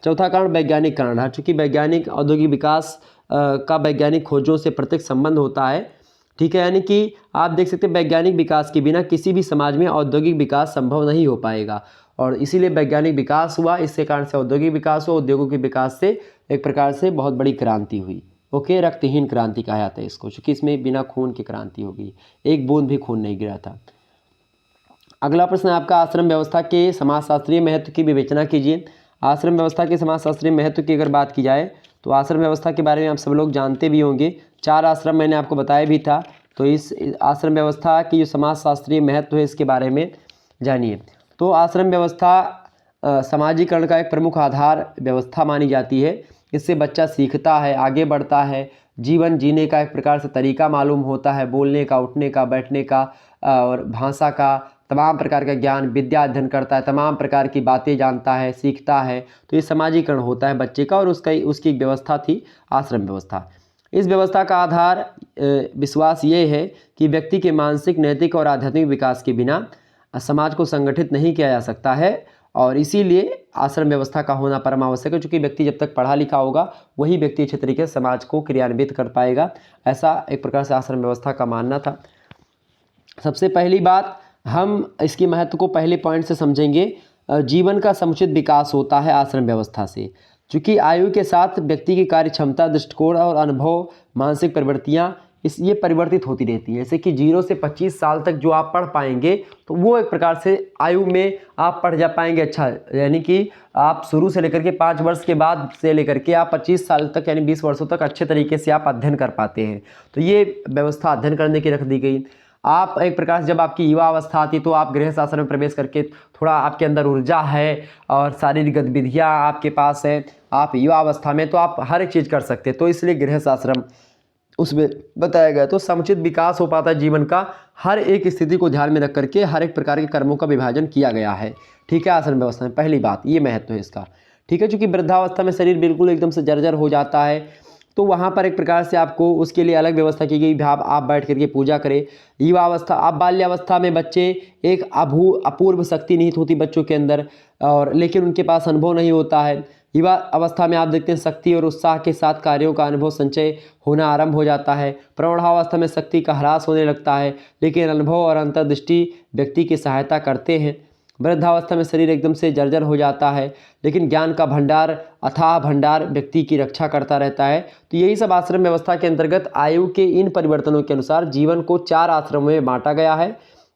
चौथा कारण वैज्ञानिक कारण रहा, चूँकि वैज्ञानिक औद्योगिक विकास का वैज्ञानिक खोजों से प्रत्यक्ष संबंध होता है, ठीक है। यानी कि आप देख सकते हैं वैज्ञानिक विकास के बिना किसी भी समाज में औद्योगिक विकास संभव नहीं हो पाएगा। और इसीलिए वैज्ञानिक विकास हुआ, इसके कारण से औद्योगिक विकास हुआ, उद्योगों के विकास से एक प्रकार से बहुत बड़ी क्रांति हुई। ओके, रक्तहीन क्रांति कहा जाता है इसको, क्योंकि इसमें बिना खून की क्रांति हो गई, एक बूंद भी खून नहीं गिरा था। अगला प्रश्न आपका आश्रम व्यवस्था के समाजशास्त्रीय महत्व की विवेचना कीजिए। आश्रम व्यवस्था के समाजशास्त्रीय महत्व की अगर बात की जाए तो आश्रम व्यवस्था के बारे में आप सब लोग जानते भी होंगे। 4 आश्रम मैंने आपको बताया भी था। तो इस आश्रम व्यवस्था की जो समाजशास्त्रीय महत्व है इसके बारे में जानिए। तो आश्रम व्यवस्था समाजीकरण का एक प्रमुख आधार व्यवस्था मानी जाती है। इससे बच्चा सीखता है, आगे बढ़ता है, जीवन जीने का एक प्रकार से तरीका मालूम होता है, बोलने का, उठने का, बैठने का और भाषा का, तमाम प्रकार का ज्ञान, विद्या अध्ययन करता है, तमाम प्रकार की बातें जानता है, सीखता है। तो ये समाजीकरण होता है बच्चे का, और उसकी एक व्यवस्था थी आश्रम व्यवस्था। इस व्यवस्था का आधार विश्वास ये है कि व्यक्ति के मानसिक, नैतिक और आध्यात्मिक विकास के बिना समाज को संगठित नहीं किया जा सकता है। और इसीलिए आश्रम व्यवस्था का होना परम आवश्यक है, क्योंकि व्यक्ति जब तक पढ़ा लिखा होगा वही व्यक्ति अच्छे तरीके से समाज को क्रियान्वित कर पाएगा। ऐसा एक प्रकार से आश्रम व्यवस्था का मानना था। सबसे पहली बात, हम इसकी महत्व को पहले पॉइंट से समझेंगे। जीवन का समुचित विकास होता है आश्रम व्यवस्था से, क्योंकि आयु के साथ व्यक्ति की कार्य क्षमता, दृष्टिकोण और अनुभव, मानसिक प्रवृत्तियाँ ये परिवर्तित होती रहती है। जैसे कि 0 से 25 साल तक जो आप पढ़ पाएंगे तो वो एक प्रकार से आयु में आप पढ़ जा पाएंगे अच्छा, यानी कि आप शुरू से लेकर के 5 वर्ष के बाद से लेकर के आप 25 साल तक यानी 20 वर्षों तक अच्छे तरीके से आप अध्ययन कर पाते हैं। तो ये व्यवस्था अध्ययन करने की रख दी गई। आप एक प्रकार से जब आपकी युवा अवस्था आती है तो आप गृहस्थ आश्रम में प्रवेश करके थोड़ा आपके अंदर ऊर्जा है और शारीरिक गतिविधियाँ आपके पास है, आप युवा अवस्था में तो आप हर एक चीज़ कर सकते हैं। तो इसलिए गृहस्थ आश्रम उसमें बताया गया। तो समुचित विकास हो पाता है जीवन का, हर एक स्थिति को ध्यान में रख करके हर एक प्रकार के कर्मों का विभाजन किया गया है, ठीक है, आश्रम व्यवस्था में। पहली बात ये महत्व है इसका, ठीक है। चूँकि वृद्धावस्था में शरीर बिल्कुल एकदम से जर्जर हो जाता है, तो वहाँ पर एक प्रकार से आपको उसके लिए अलग व्यवस्था की गई, आप बैठ करके पूजा करें। युवा अवस्था, आप बाल्यावस्था में बच्चे एक अपूर्व शक्ति निहित होती बच्चों के अंदर, और लेकिन उनके पास अनुभव नहीं होता है। युवा अवस्था में आप देखते हैं शक्ति और उत्साह के साथ कार्यों का अनुभव संचय होना आरंभ हो जाता है। प्रौढ़ावस्था में शक्ति का ह्रास होने लगता है, लेकिन अनुभव और अंतर्दृष्टि व्यक्ति की सहायता करते हैं। वृद्धावस्था में शरीर एकदम से जर्जर हो जाता है, लेकिन ज्ञान का भंडार, अथाह भंडार व्यक्ति की रक्षा करता रहता है। तो यही सब आश्रम व्यवस्था के अंतर्गत आयु के इन परिवर्तनों के अनुसार जीवन को 4 आश्रमों में बांटा गया है।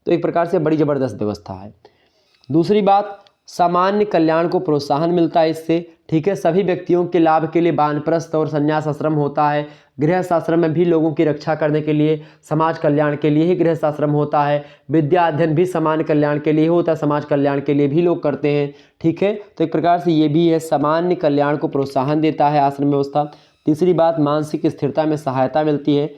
तो एक प्रकार से बड़ी ज़बरदस्त व्यवस्था है। दूसरी बात, सामान्य कल्याण को प्रोत्साहन मिलता है इससे, ठीक है। सभी व्यक्तियों के लाभ के लिए वानप्रस्थ और संन्यास आश्रम होता है। गृहस्थ आश्रम में भी लोगों की रक्षा करने के लिए, समाज कल्याण के लिए ही गृहस्थ आश्रम होता है। विद्या अध्ययन भी सामान्य कल्याण के लिए होता है, समाज कल्याण के लिए भी लोग करते हैं, ठीक है। तो एक प्रकार से ये भी है, सामान्य कल्याण को प्रोत्साहन देता है आश्रम व्यवस्था। तीसरी बात, मानसिक स्थिरता में सहायता मिलती है।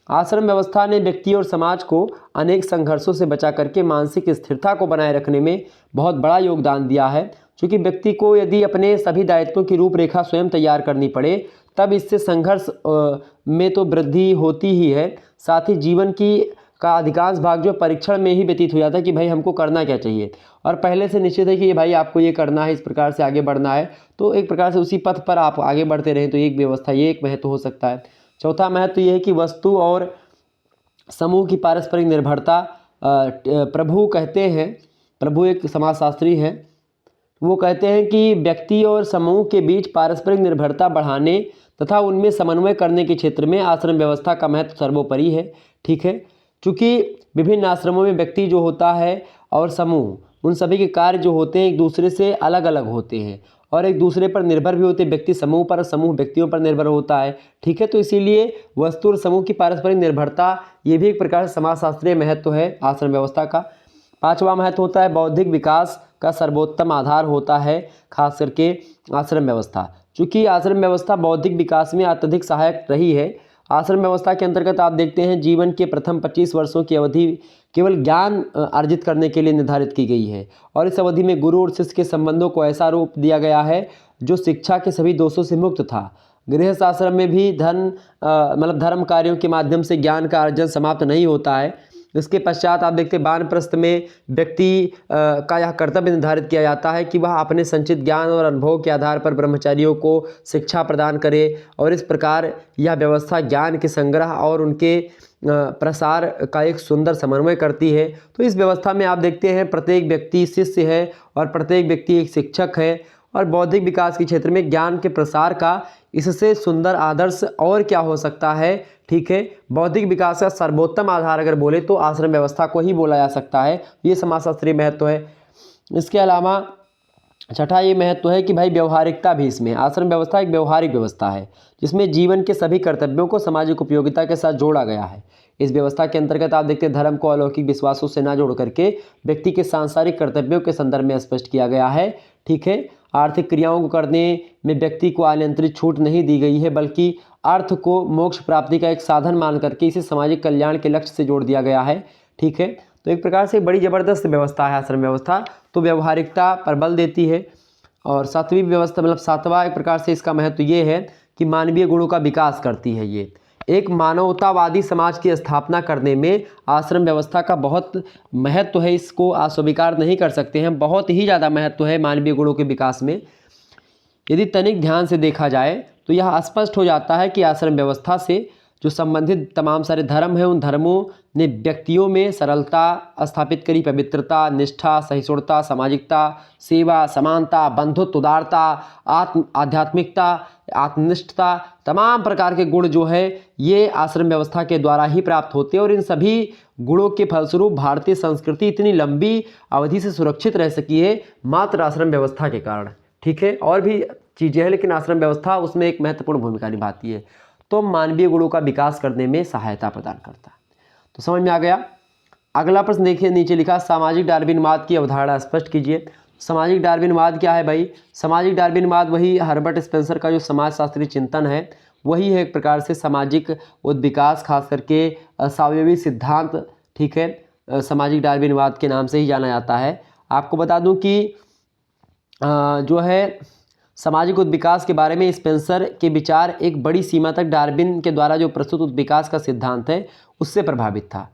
आश्रम व्यवस्था ने व्यक्ति और समाज को अनेक संघर्षों से बचा करके मानसिक स्थिरता को बनाए रखने में बहुत बड़ा योगदान दिया है। क्योंकि व्यक्ति को यदि अपने सभी दायित्वों की रूपरेखा स्वयं तैयार करनी पड़े, तब इससे संघर्ष में तो वृद्धि होती ही है, साथ ही जीवन का अधिकांश भाग जो परीक्षण में ही व्यतीत हो जाता है कि भाई हमको करना क्या चाहिए, और पहले से निश्चित है कि भाई आपको ये करना है, इस प्रकार से आगे बढ़ना है, तो एक प्रकार से उसी पथ पर आप आगे बढ़ते रहें, तो एक व्यवस्था, ये एक महत्व हो सकता है। चौथा महत्व ये है कि वस्तु और समूह की पारस्परिक निर्भरता। प्रभु कहते हैं, प्रभु एक समाजशास्त्री हैं, वो कहते हैं कि व्यक्ति और समूह के बीच पारस्परिक निर्भरता बढ़ाने तथा उनमें समन्वय करने के क्षेत्र में आश्रम व्यवस्था का महत्व सर्वोपरि है, ठीक है। चूँकि विभिन्न आश्रमों में व्यक्ति जो होता है और समूह, उन सभी के कार्य जो होते हैं एक दूसरे से अलग अलग होते हैं और एक दूसरे पर निर्भर भी होते हैं। व्यक्ति समूह पर, समूह व्यक्तियों पर निर्भर होता है, ठीक है। तो इसीलिए वस्तु और समूह की पारस्परिक निर्भरता, ये भी एक प्रकार से समाजशास्त्रीय महत्व है आश्रम व्यवस्था का। पांचवा महत्व होता है बौद्धिक विकास का सर्वोत्तम आधार होता है खास करके आश्रम व्यवस्था। चूँकि आश्रम व्यवस्था बौद्धिक विकास में अत्यधिक सहायक रही है। आश्रम व्यवस्था के अंतर्गत आप देखते हैं जीवन के प्रथम 25 वर्षों की अवधि केवल ज्ञान अर्जित करने के लिए निर्धारित की गई है, और इस अवधि में गुरु और शिष्य के संबंधों को ऐसा रूप दिया गया है जो शिक्षा के सभी दोषों से मुक्त था। गृहस्थ आश्रम में भी धर्म कार्यों के माध्यम से ज्ञान का अर्जन समाप्त नहीं होता है। इसके पश्चात आप देखते हैं वानप्रस्थ में व्यक्ति का यह कर्तव्य निर्धारित किया जाता है कि वह अपने संचित ज्ञान और अनुभव के आधार पर ब्रह्मचारियों को शिक्षा प्रदान करे, और इस प्रकार यह व्यवस्था ज्ञान के संग्रह और उनके प्रसार का एक सुंदर समन्वय करती है। तो इस व्यवस्था में आप देखते हैं प्रत्येक व्यक्ति शिष्य है और प्रत्येक व्यक्ति एक शिक्षक है, और बौद्धिक विकास के क्षेत्र में ज्ञान के प्रसार का इससे सुंदर आदर्श और क्या हो सकता है, ठीक है। बौद्धिक विकास का सर्वोत्तम आधार अगर बोले तो आश्रम व्यवस्था को ही बोला जा सकता है। ये समाजशास्त्रीय महत्व है। इसके अलावा छठा ये महत्व है कि भाई व्यवहारिकता भी इसमें, आश्रम व्यवस्था एक व्यवहारिक व्यवस्था है जिसमें जीवन के सभी कर्तव्यों को सामाजिक उपयोगिता के साथ जोड़ा गया है। इस व्यवस्था के अंतर्गत आप देखते हैं धर्म को अलौकिक विश्वासों से ना जोड़ करके व्यक्ति के सांसारिक कर्तव्यों के संदर्भ में स्पष्ट किया गया है, ठीक है। आर्थिक क्रियाओं को करने में व्यक्ति को अनियंत्रित छूट नहीं दी गई है, बल्कि अर्थ को मोक्ष प्राप्ति का एक साधन मान करके इसे सामाजिक कल्याण के लक्ष्य से जोड़ दिया गया है, ठीक है। तो एक प्रकार से बड़ी ज़बरदस्त व्यवस्था है आश्रम व्यवस्था, तो व्यवहारिकता पर बल देती है। और सातवीं व्यवस्था सातवां एक प्रकार से इसका महत्व ये है कि मानवीय गुणों का विकास करती है। ये एक मानवतावादी समाज की स्थापना करने में आश्रम व्यवस्था का बहुत महत्व है, इसको अस्वीकार नहीं कर सकते हैं। बहुत ही ज़्यादा महत्व है मानवीय गुणों के विकास में। यदि तनिक ध्यान से देखा जाए तो यह स्पष्ट हो जाता है कि आश्रम व्यवस्था से जो संबंधित तमाम सारे धर्म हैं, उन धर्मों ने व्यक्तियों में सरलता स्थापित करी, पवित्रता, निष्ठा, सहिष्णुता, सामाजिकता, सेवा, समानता, बंधुत्व, उदारता, आध्यात्मिकता, आत्मनिष्ठता, तमाम प्रकार के गुण जो है ये आश्रम व्यवस्था के द्वारा ही प्राप्त होते हैं। और इन सभी गुणों के फलस्वरूप भारतीय संस्कृति इतनी लंबी अवधि से सुरक्षित रह सकी है मात्र आश्रम व्यवस्था के कारण, ठीक है। और भी चीज़ें हैं लेकिन आश्रम व्यवस्था उसमें एक महत्वपूर्ण भूमिका निभाती है, तो मानवीय गुणों का विकास करने में सहायता प्रदान करता है। तो समझ में आ गया। अगला प्रश्न देखिए, नीचे लिखा सामाजिक डार्विनवाद की अवधारणा स्पष्ट कीजिए। सामाजिक डार्विनवाद क्या है भाई? सामाजिक डार्विनवाद वही हर्बर्ट स्पेंसर का जो समाजशास्त्री चिंतन है वही है एक प्रकार से सामाजिक उद्विकास, खास करके सावयवी सिद्धांत, ठीक है, सामाजिक डार्विनवाद के नाम से ही जाना जाता है। आपको बता दूं कि जो है सामाजिक उद्विकास के बारे में स्पेंसर के विचार एक बड़ी सीमा तक डार्विन के द्वारा जो प्रस्तुत उद्विकास का सिद्धांत है उससे प्रभावित था।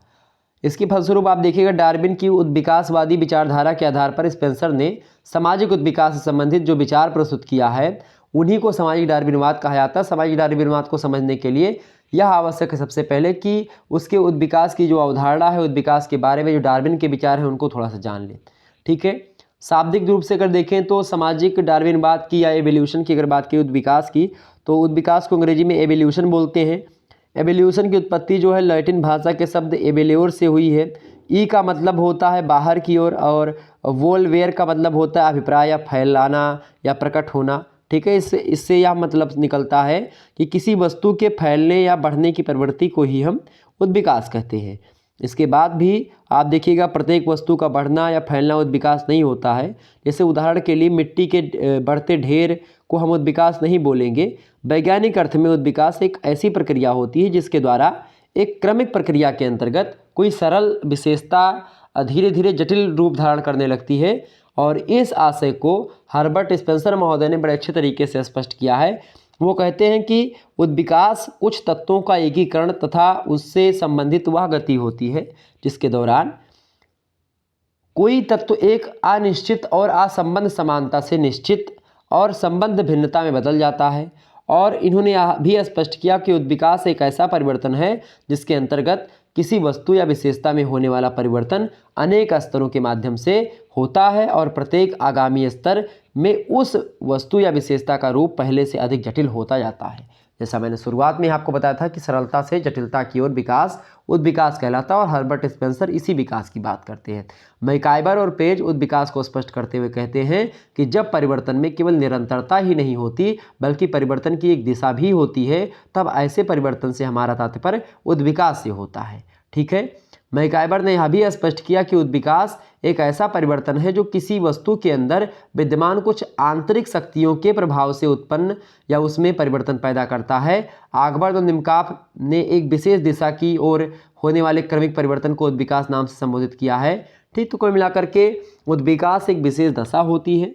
इसके फलस्वरूप आप देखिएगा डार्विन की उद्विकासवादी विचारधारा के आधार पर स्पेंसर ने सामाजिक उद्विकास से संबंधित जो विचार प्रस्तुत किया है उन्हीं को सामाजिक डार्विनवाद कहा जाता है। सामाजिक डार्विनवाद को समझने के लिए यह आवश्यक है सबसे पहले कि उसके उद्विकास की जो अवधारणा है, उद्विकास के बारे में जो डार्विन के विचार हैं उनको थोड़ा सा जान लें, ठीक है। शाब्दिक रूप से अगर देखें तो सामाजिक डार्विनवाद की या एवोल्यूशन की अगर बात की उद्विकास की, तो उद्विकास को अंग्रेजी में एवोल्यूशन बोलते हैं। एवोल्यूशन की उत्पत्ति जो है लैटिन भाषा के शब्द एवेल्योर से हुई है। ई का मतलब होता है बाहर की ओर, और वोलवेयर का मतलब होता है अभिप्राय या फैलाना या प्रकट होना। ठीक है, इससे यह मतलब निकलता है कि किसी वस्तु के फैलने या बढ़ने की प्रवृत्ति को ही हम उद्विकास कहते हैं। इसके बाद भी आप देखिएगा प्रत्येक वस्तु का बढ़ना या फैलना उद्विकास नहीं होता है। जैसे उदाहरण के लिए मिट्टी के बढ़ते ढेर को हम उद्विकास नहीं बोलेंगे। वैज्ञानिक अर्थ में उद्विकास एक ऐसी प्रक्रिया होती है जिसके द्वारा एक क्रमिक प्रक्रिया के अंतर्गत कोई सरल विशेषता धीरे धीरे जटिल रूप धारण करने लगती है। और इस आशय को हर्बर्ट स्पेंसर महोदय ने बड़े अच्छे तरीके से स्पष्ट किया है। वो कहते हैं कि उद्विकास कुछ तत्वों का एकीकरण तथा उससे संबंधित वह गति होती है जिसके दौरान कोई तत्व एक अनिश्चित और असंबद्ध समानता से निश्चित और संबद्ध भिन्नता में बदल जाता है। और इन्होंने यह भी स्पष्ट किया कि उद्विकास एक ऐसा परिवर्तन है जिसके अंतर्गत किसी वस्तु या विशेषता में होने वाला परिवर्तन अनेक स्तरों के माध्यम से होता है और प्रत्येक आगामी स्तर में उस वस्तु या विशेषता का रूप पहले से अधिक जटिल होता जाता है। जैसा मैंने शुरुआत में आपको बताया था कि सरलता से जटिलता की ओर विकास उद्विकास कहलाता है और हर्बर्ट स्पेंसर इसी विकास की बात करते हैं। मैकाइबर और पेज उद्विकास को स्पष्ट करते हुए कहते हैं कि जब परिवर्तन में केवल निरंतरता ही नहीं होती बल्कि परिवर्तन की एक दिशा भी होती है, तब ऐसे परिवर्तन से हमारा तात्पर्य उद्विकास से होता है। ठीक है, मैकाइबर ने यह भी स्पष्ट किया कि उद्विकास एक ऐसा परिवर्तन है जो किसी वस्तु के अंदर विद्यमान कुछ आंतरिक शक्तियों के प्रभाव से उत्पन्न या उसमें परिवर्तन पैदा करता है। आगबर्ड और निमकाफ ने एक विशेष दिशा की ओर होने वाले क्रमिक परिवर्तन को उद्विकास नाम से संबोधित किया है। ठीक, तो कुल मिलाकर के उद्विकास एक विशेष दशा होती है,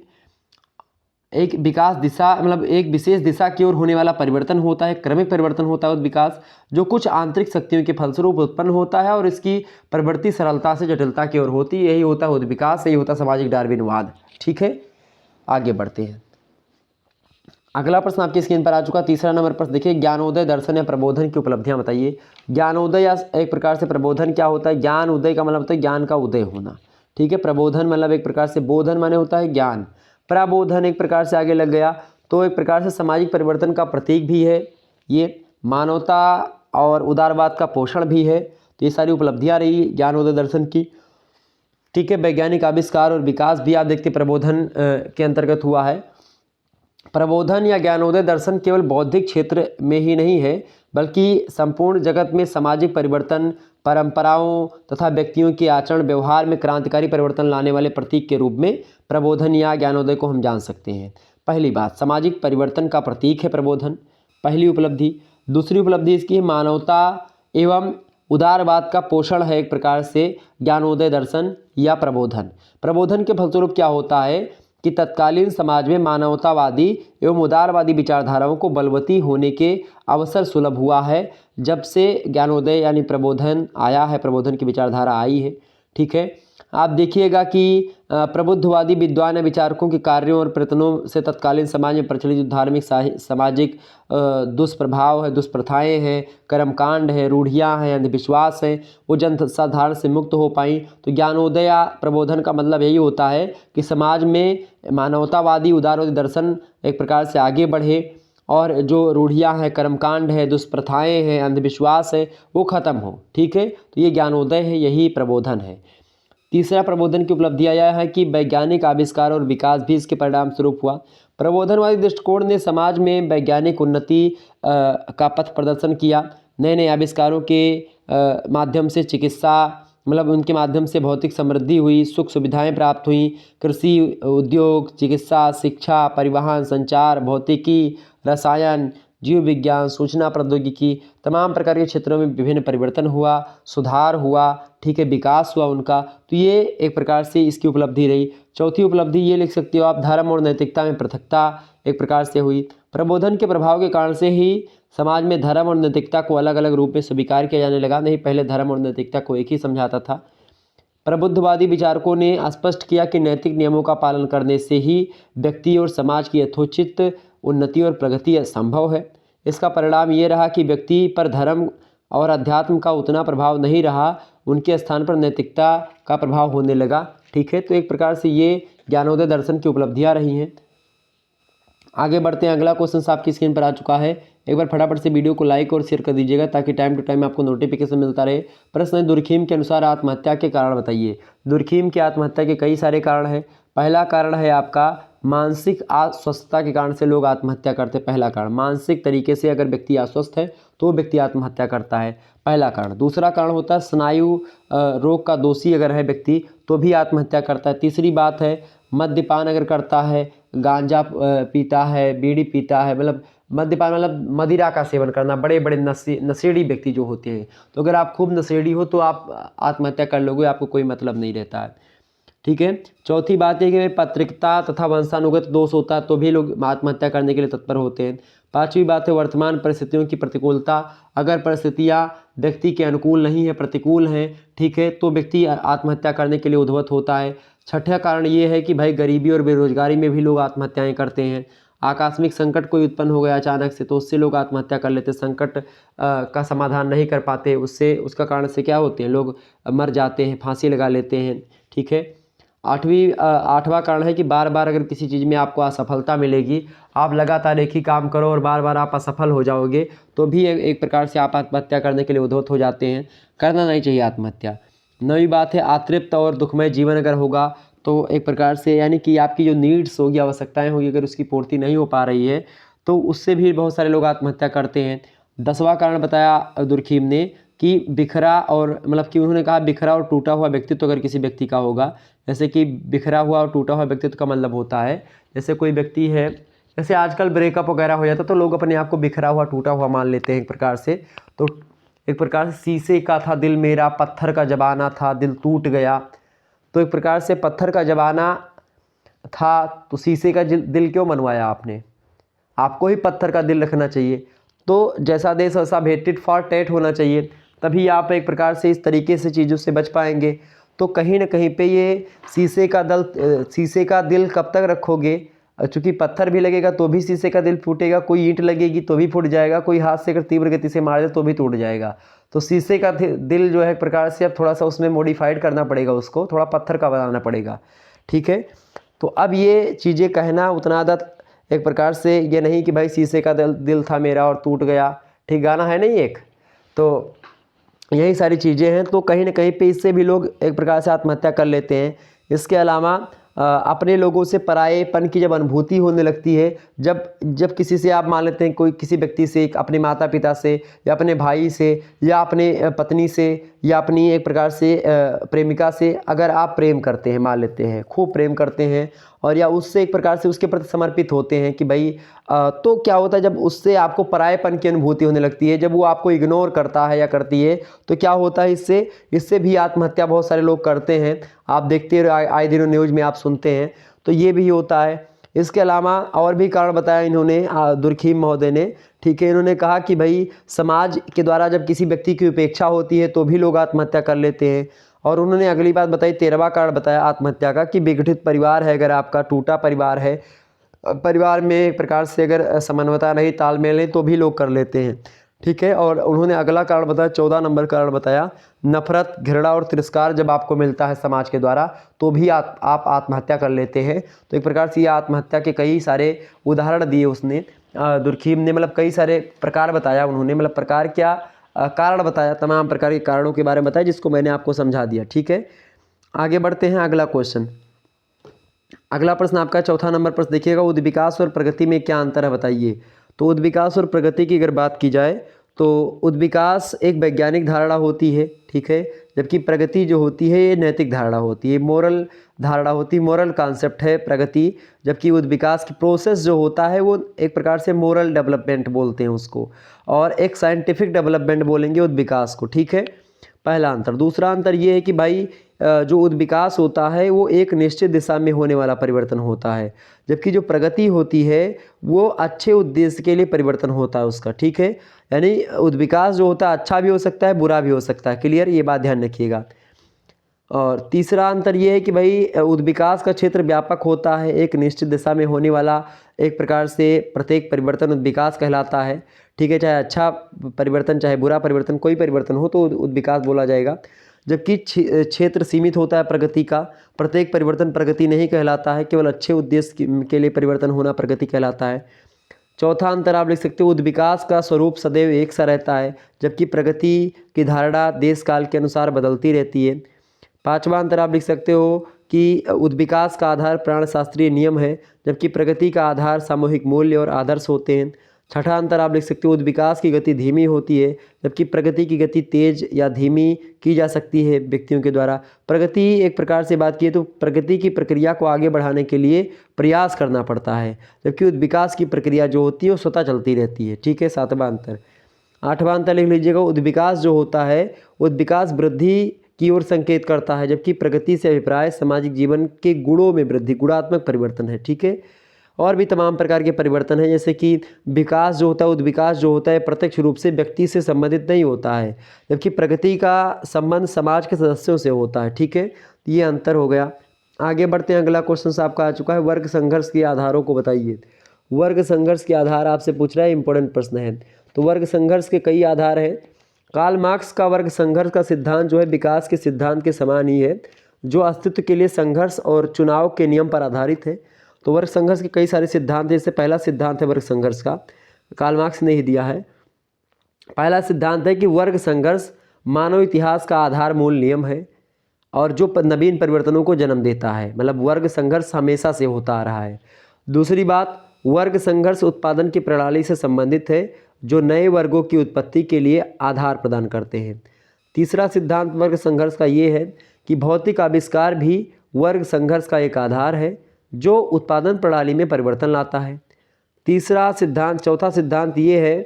एक विकास दिशा मतलब एक विशेष दिशा की ओर होने वाला परिवर्तन होता है, क्रमिक परिवर्तन होता है उद्विकास, जो कुछ आंतरिक शक्तियों के फलस्वरूप उत्पन्न होता है और इसकी प्रवृत्ति सरलता से जटिलता की ओर होती है। यही होता है उद्विकास, यही होता है सामाजिक डार्विनवाद। ठीक है, आगे बढ़ते हैं। अगला प्रश्न आपकी स्क्रीन पर आ चुका, तीसरा नंबर प्रश्न देखिए, ज्ञानोदय दर्शन या प्रबोधन की उपलब्धियां बताइए। ज्ञानोदय या एक प्रकार से प्रबोधन क्या होता है? ज्ञान उदय का मतलब होता है ज्ञान का उदय होना। ठीक है, प्रबोधन मतलब एक प्रकार से बोधन माने होता है ज्ञान, प्रबोधन एक प्रकार से आगे लग गया तो एक प्रकार से सामाजिक परिवर्तन का प्रतीक भी है, ये मानवता और उदारवाद का पोषण भी है। तो ये सारी उपलब्धियां रही ज्ञानोदय दर्शन की। ठीक है, वैज्ञानिक आविष्कार और विकास भी आप देखते प्रबोधन के अंतर्गत हुआ है। प्रबोधन या ज्ञानोदय दर्शन केवल बौद्धिक क्षेत्र में ही नहीं है बल्कि संपूर्ण जगत में सामाजिक परिवर्तन, परंपराओं तथा व्यक्तियों के आचरण व्यवहार में क्रांतिकारी परिवर्तन लाने वाले प्रतीक के रूप में प्रबोधन या ज्ञानोदय को हम जान सकते हैं। पहली बात, सामाजिक परिवर्तन का प्रतीक है प्रबोधन, पहली उपलब्धि। दूसरी उपलब्धि इसकी है मानवता एवं उदारवाद का पोषण है एक प्रकार से ज्ञानोदय दर्शन या प्रबोधन। प्रबोधन के फलस्वरूप क्या होता है कि तत्कालीन समाज में मानवतावादी एवं उदारवादी विचारधाराओं को बलवती होने के अवसर सुलभ हुआ है जब से ज्ञानोदय यानी प्रबोधन आया है, प्रबोधन की विचारधारा आई है। ठीक है, आप देखिएगा कि प्रबुद्धवादी विद्वान या विचारकों के कार्यों और प्रयत्नों से तत्कालीन समाज में प्रचलित धार्मिक सामाजिक दुष्प्रभाव है, दुष्प्रथाएं हैं, कर्मकांड है, रूढ़ियाँ हैं, अंधविश्वास हैं, वो जन साधारण से मुक्त हो पाई। तो ज्ञानोदय या प्रबोधन का मतलब यही होता है कि समाज में मानवतावादी उदारवादी दर्शन एक प्रकार से आगे बढ़े और जो रूढ़ियाँ हैं, कर्मकांड है, दुष्प्रथाएं हैं, अंधविश्वास है, वो खत्म हो। ठीक है, तो ये ज्ञानोदय है, यही प्रबोधन है। तीसरा प्रबोधन की उपलब्धि आया है कि वैज्ञानिक आविष्कार और विकास भी इसके परिणाम स्वरूप हुआ। प्रबोधनवादी दृष्टिकोण ने समाज में वैज्ञानिक उन्नति का पथ प्रदर्शन किया। नए नए आविष्कारों के माध्यम से चिकित्सा मतलब उनके माध्यम से भौतिक समृद्धि हुई, सुख सुविधाएं प्राप्त हुई, कृषि, उद्योग, चिकित्सा, शिक्षा, परिवहन, संचार, भौतिकी, रसायन, जीव विज्ञान, सूचना प्रौद्योगिकी, तमाम प्रकार के क्षेत्रों में विभिन्न परिवर्तन हुआ, सुधार हुआ। ठीक है, विकास हुआ उनका। तो ये एक प्रकार से इसकी उपलब्धि रही। चौथी उपलब्धि ये लिख सकते हो आप, धर्म और नैतिकता में पृथकता एक प्रकार से हुई। प्रबोधन के प्रभाव के कारण से ही समाज में धर्म और नैतिकता को अलग अलग रूप में स्वीकार किया जाने लगा, नहीं पहले धर्म और नैतिकता को एक ही समझाता था। प्रबुद्धवादी विचारकों ने स्पष्ट किया कि नैतिक नियमों का पालन करने से ही व्यक्ति और समाज की यथोचित उन्नति और प्रगति संभव है। इसका परिणाम ये रहा कि व्यक्ति पर धर्म और अध्यात्म का उतना प्रभाव नहीं रहा, उनके स्थान पर नैतिकता का प्रभाव होने लगा। ठीक है, तो एक प्रकार से ये ज्ञानोदय दर्शन की उपलब्धियां रही हैं। आगे बढ़ते हैं, अगला क्वेश्चन आपकी स्क्रीन पर आ चुका है, एक बार फटाफट से वीडियो को लाइक और शेयर कर दीजिएगा ताकि टाइम टू टाइम आपको नोटिफिकेशन मिलता रहे। प्रश्न है, दुर्खीम के अनुसार आत्महत्या के कारण बताइए। दुर्खीम की आत्महत्या के कई सारे कारण हैं। पहला कारण है आपका मानसिक अस्वस्थता के कारण से लोग आत्महत्या करते हैं। पहला कारण, मानसिक तरीके से अगर व्यक्ति अस्वस्थ है तो वो व्यक्ति आत्महत्या करता है, पहला कारण। दूसरा कारण होता है स्नायु रोग का दोषी अगर है व्यक्ति तो भी आत्महत्या करता है। तीसरी बात है मद्यपान अगर करता है, गांजा पीता है, बीड़ी पीता है, मतलब मद्यपान मतलब मदिरा का सेवन करना, बड़े बड़े नशेड़ी व्यक्ति जो होते हैं, तो अगर आप खूब नशेड़ी हो तो आप आत्महत्या कर लोगे, आपको कोई मतलब नहीं रहता है, ठीक है। चौथी बात है कि पत्रिकता तथा वंशानुगत दोष होता है तो भी लोग आत्महत्या करने के लिए तत्पर होते हैं। पांचवी बात है वर्तमान परिस्थितियों की प्रतिकूलता, अगर परिस्थितियां व्यक्ति के अनुकूल नहीं है, प्रतिकूल हैं, ठीक है, तो व्यक्ति आत्महत्या करने के लिए उद्यत होता है। छठा कारण ये है कि भाई गरीबी और बेरोजगारी में भी लोग आत्महत्याएं करते हैं। आकस्मिक संकट कोई उत्पन्न हो गया अचानक से तो उससे लोग आत्महत्या कर लेते, संकट का समाधान नहीं कर पाते, उससे उसका कारण से क्या होते हैं, लोग मर जाते हैं, फांसी लगा लेते हैं, ठीक है। आठवां कारण है कि बार बार अगर किसी चीज़ में आपको असफलता मिलेगी, आप लगातार एक ही काम करो और बार बार आप असफल हो जाओगे तो भी एक प्रकार से आप आत्महत्या करने के लिए उद्यत हो जाते हैं, करना नहीं चाहिए आत्महत्या। नवी बात है अतृप्त और दुखमय जीवन अगर होगा तो एक प्रकार से यानी कि आपकी जो नीड्स होगी, आवश्यकताएं होगी, अगर उसकी पूर्ति नहीं हो पा रही है तो उससे भी बहुत सारे लोग आत्महत्या करते हैं। 10वां कारण बताया दुर्खीम ने कि बिखरा और मतलब कि उन्होंने कहा बिखरा और टूटा हुआ व्यक्तित्व अगर किसी व्यक्ति का होगा, जैसे कि बिखरा हुआ और टूटा हुआ व्यक्तित्व का मतलब होता है जैसे कोई व्यक्ति है, जैसे आजकल ब्रेकअप वगैरह हो जाता है तो लोग अपने आप को बिखरा हुआ टूटा हुआ मान लेते हैं एक प्रकार से। तो एक प्रकार से शीशे का था दिल मेरा, पत्थर का जमाना था, दिल टूट गया। तो एक प्रकार से पत्थर का जमाना था तो शीशे का दिल क्यों बनवाया आपने, आपको ही पत्थर का दिल रखना चाहिए। तो जैसा देश वैसा भेद, टिट फॉर टैट होना चाहिए, तभी आप एक प्रकार से इस तरीके से चीज़ों से बच पाएंगे। तो कहीं ना कहीं पे ये शीशे का दिल कब तक रखोगे, चूँकि पत्थर भी लगेगा तो भी शीशे का दिल फूटेगा, कोई ईंट लगेगी तो भी फूट जाएगा, कोई हाथ से अगर तीव्र गति से मार दे तो भी टूट जाएगा। तो शीशे का दिल जो है एक प्रकार से अब थोड़ा सा उसमें मॉडिफाइड करना पड़ेगा, उसको थोड़ा पत्थर का बनाना पड़ेगा, ठीक है। तो अब ये चीज़ें कहना उतना आदत एक प्रकार से ये नहीं कि भाई शीशे का दिल था मेरा और टूट गया, ठीक, गाना है नहीं एक, तो यही सारी चीज़ें हैं। तो कहीं ना कहीं पे इससे भी लोग एक प्रकार से आत्महत्या कर लेते हैं। इसके अलावा अपने लोगों से परायेपन की जब अनुभूति होने लगती है, जब किसी से आप मान लेते हैं, कोई किसी व्यक्ति से, अपने माता पिता से या अपने भाई से या अपने पत्नी से या अपनी एक प्रकार से प्रेमिका से अगर आप प्रेम करते हैं, मान लेते हैं खूब प्रेम करते हैं और या उससे एक प्रकार से उसके प्रति समर्पित होते हैं कि भाई तो क्या होता है जब उससे आपको परायेपन की अनुभूति होने लगती है, जब वो आपको इग्नोर करता है या करती है तो क्या होता है, इससे भी आत्महत्या बहुत सारे लोग करते हैं। आप देखते रहो आए दिनों न्यूज़ में आप सुनते हैं, तो ये भी होता है। इसके अलावा और भी कारण बताया इन्होंने, दुर्खीम महोदय ने, ठीक है। इन्होंने कहा कि भाई समाज के द्वारा जब किसी व्यक्ति की उपेक्षा होती है तो भी लोग आत्महत्या कर लेते हैं। और उन्होंने अगली बात बताई, 13वां कारण बताया आत्महत्या का कि विघटित परिवार है, अगर आपका टूटा परिवार है, परिवार में एक प्रकार से अगर समन्वयता नहीं, तालमेल नहीं, तो भी लोग कर लेते हैं, ठीक है। और उन्होंने अगला कारण बताया, 14 नंबर कारण बताया नफरत, घृणा और तिरस्कार जब आपको मिलता है समाज के द्वारा तो भी आप आत्महत्या कर लेते हैं। तो एक प्रकार से ये आत्महत्या के कई सारे उदाहरण दिए उसने, दुर्खीम ने, मतलब कई सारे प्रकार बताया उन्होंने, मतलब प्रकार क्या, कारण बताया, तमाम प्रकार के कारणों के बारे में बताया जिसको मैंने आपको समझा दिया, ठीक है। आगे बढ़ते हैं, अगला क्वेश्चन, अगला प्रश्न आपका 4था नंबर प्रश्न देखिएगा, उद्विकास और प्रगति में क्या अंतर है बताइए। तो उद्विकास और प्रगति की अगर बात की जाए तो उद्विकास एक वैज्ञानिक धारणा होती है, ठीक है, जबकि प्रगति जो होती है ये नैतिक धारणा होती है, मोरल धारणा होती है, मोरल कॉन्सेप्ट है प्रगति, जबकि उद्विकास की प्रोसेस जो होता है वो एक प्रकार से मोरल डेवलपमेंट बोलते हैं उसको, और एक साइंटिफिक डेवलपमेंट बोलेंगे उद्विकास को, ठीक है, पहला अंतर। दूसरा अंतर ये है कि भाई जो उद्विकास होता है वो एक निश्चित दिशा में होने वाला परिवर्तन होता है, जबकि जो प्रगति होती है वो अच्छे उद्देश्य के लिए परिवर्तन होता है उसका, ठीक है। यानी उद्विकास जो होता है अच्छा भी हो सकता है, बुरा भी हो सकता है, क्लियर, ये बात ध्यान रखिएगा। और तीसरा अंतर ये है कि भाई उद्विकास का क्षेत्र व्यापक होता है, एक निश्चित दिशा में होने वाला एक प्रकार से प्रत्येक परिवर्तन उद्विकास कहलाता है, ठीक है, चाहे अच्छा परिवर्तन चाहे बुरा परिवर्तन, कोई परिवर्तन हो तो उद्विकास बोला जाएगा। जबकि क्षेत्र सीमित होता है प्रगति का, प्रत्येक परिवर्तन प्रगति नहीं कहलाता है, केवल अच्छे उद्देश्य के लिए परिवर्तन होना प्रगति कहलाता है। चौथा अंतर आप लिख सकते हो उद्विकास का स्वरूप सदैव एक सा रहता है, जबकि प्रगति की धारणा देश काल के अनुसार बदलती रहती है। पांचवा अंतर आप लिख सकते हो कि उद्विकास का आधार प्राणशास्त्रीय नियम है, जबकि प्रगति का आधार सामूहिक मूल्य और आदर्श होते हैं। छठा अंतर आप लिख सकते हो उद्विकास की गति धीमी होती है, जबकि प्रगति की गति तेज या धीमी की जा सकती है व्यक्तियों के द्वारा। प्रगति एक प्रकार से बात किए तो प्रगति की प्रक्रिया को आगे बढ़ाने के लिए प्रयास करना पड़ता है, जबकि उद्विकास की प्रक्रिया जो होती है वो स्वतः चलती रहती है। ठीक है, सातवां अंतर। आठवां अंतर लिख लीजिएगा, उद्विकास जो होता है उद्विकास वृद्धि की ओर संकेत करता है, जबकि प्रगति से अभिप्राय सामाजिक जीवन के गुणों में वृद्धि, गुणात्मक परिवर्तन है। ठीक है, और भी तमाम प्रकार के परिवर्तन हैं, जैसे कि विकास जो होता है उद्विकास जो होता है प्रत्यक्ष रूप से व्यक्ति से संबंधित नहीं होता है, जबकि प्रगति का संबंध समाज के सदस्यों से होता है। ठीक है, ये अंतर हो गया। आगे बढ़ते हैं, अगला क्वेश्चन आपका आ चुका है, वर्ग संघर्ष के आधारों को बताइए। वर्ग संघर्ष के आधार आपसे पूछ रहा है, इंपॉर्टेंट प्रश्न है। तो वर्ग संघर्ष के कई आधार हैं। कार्ल मार्क्स का वर्ग संघर्ष का सिद्धांत जो है विकास के सिद्धांत के समान ही है, जो अस्तित्व के लिए संघर्ष और चुनाव के नियम पर आधारित है। तो वर्ग संघर्ष के कई सारे सिद्धांत हैं, जैसे पहला सिद्धांत है वर्ग संघर्ष का, कार्ल मार्क्स ने ही दिया है। पहला सिद्धांत है कि वर्ग संघर्ष मानव इतिहास का आधार मूल नियम है और जो नवीन परिवर्तनों को जन्म देता है, मतलब वर्ग संघर्ष हमेशा से होता आ रहा है। दूसरी बात, वर्ग संघर्ष उत्पादन की प्रणाली से संबंधित है, जो नए वर्गों की उत्पत्ति के लिए आधार प्रदान करते हैं। तीसरा सिद्धांत वर्ग संघर्ष का ये है कि भौतिक आविष्कार भी वर्ग संघर्ष का एक आधार है, जो उत्पादन प्रणाली में परिवर्तन लाता है। चौथा सिद्धांत ये है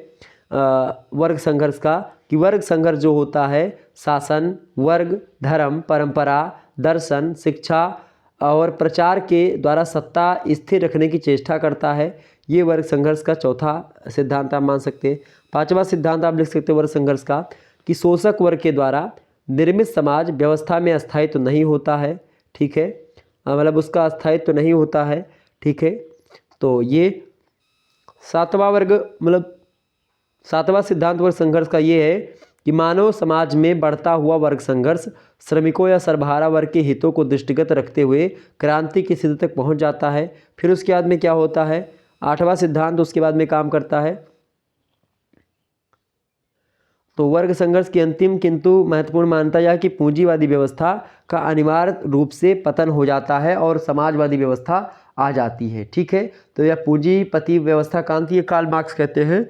वर्ग संघर्ष का कि वर्ग संघर्ष जो होता है शासन, वर्ग, धर्म, परंपरा, दर्शन, शिक्षा और प्रचार के द्वारा सत्ता स्थिर रखने की चेष्टा करता है। ये वर्ग संघर्ष का चौथा सिद्धांत आप मान सकते हैं। पांचवा सिद्धांत आप लिख सकते हैं वर्ग संघर्ष का कि शोषक वर्ग के द्वारा निर्मित समाज व्यवस्था में अस्थायित्व नहीं होता है। ठीक है, मतलब उसका अस्थायित्व नहीं होता है। ठीक है, तो ये सातवां सिद्धांत वर्ग संघर्ष का ये है कि मानव समाज में बढ़ता हुआ वर्ग संघर्ष श्रमिकों या सर्वहारा वर्ग के हितों को दृष्टिगत रखते हुए क्रांति की स्थिति तक पहुंच जाता है। फिर उसके बाद में क्या होता है, आठवां सिद्धांत उसके बाद में काम करता है। तो वर्ग संघर्ष की अंतिम किंतु महत्वपूर्ण मान्यता यह कि पूंजीवादी व्यवस्था का अनिवार्य रूप से पतन हो जाता है और समाजवादी व्यवस्था आ जाती है। ठीक है, तो यह पूंजीपति व्यवस्था क्रांति कार्ल मार्क्स कहते हैं,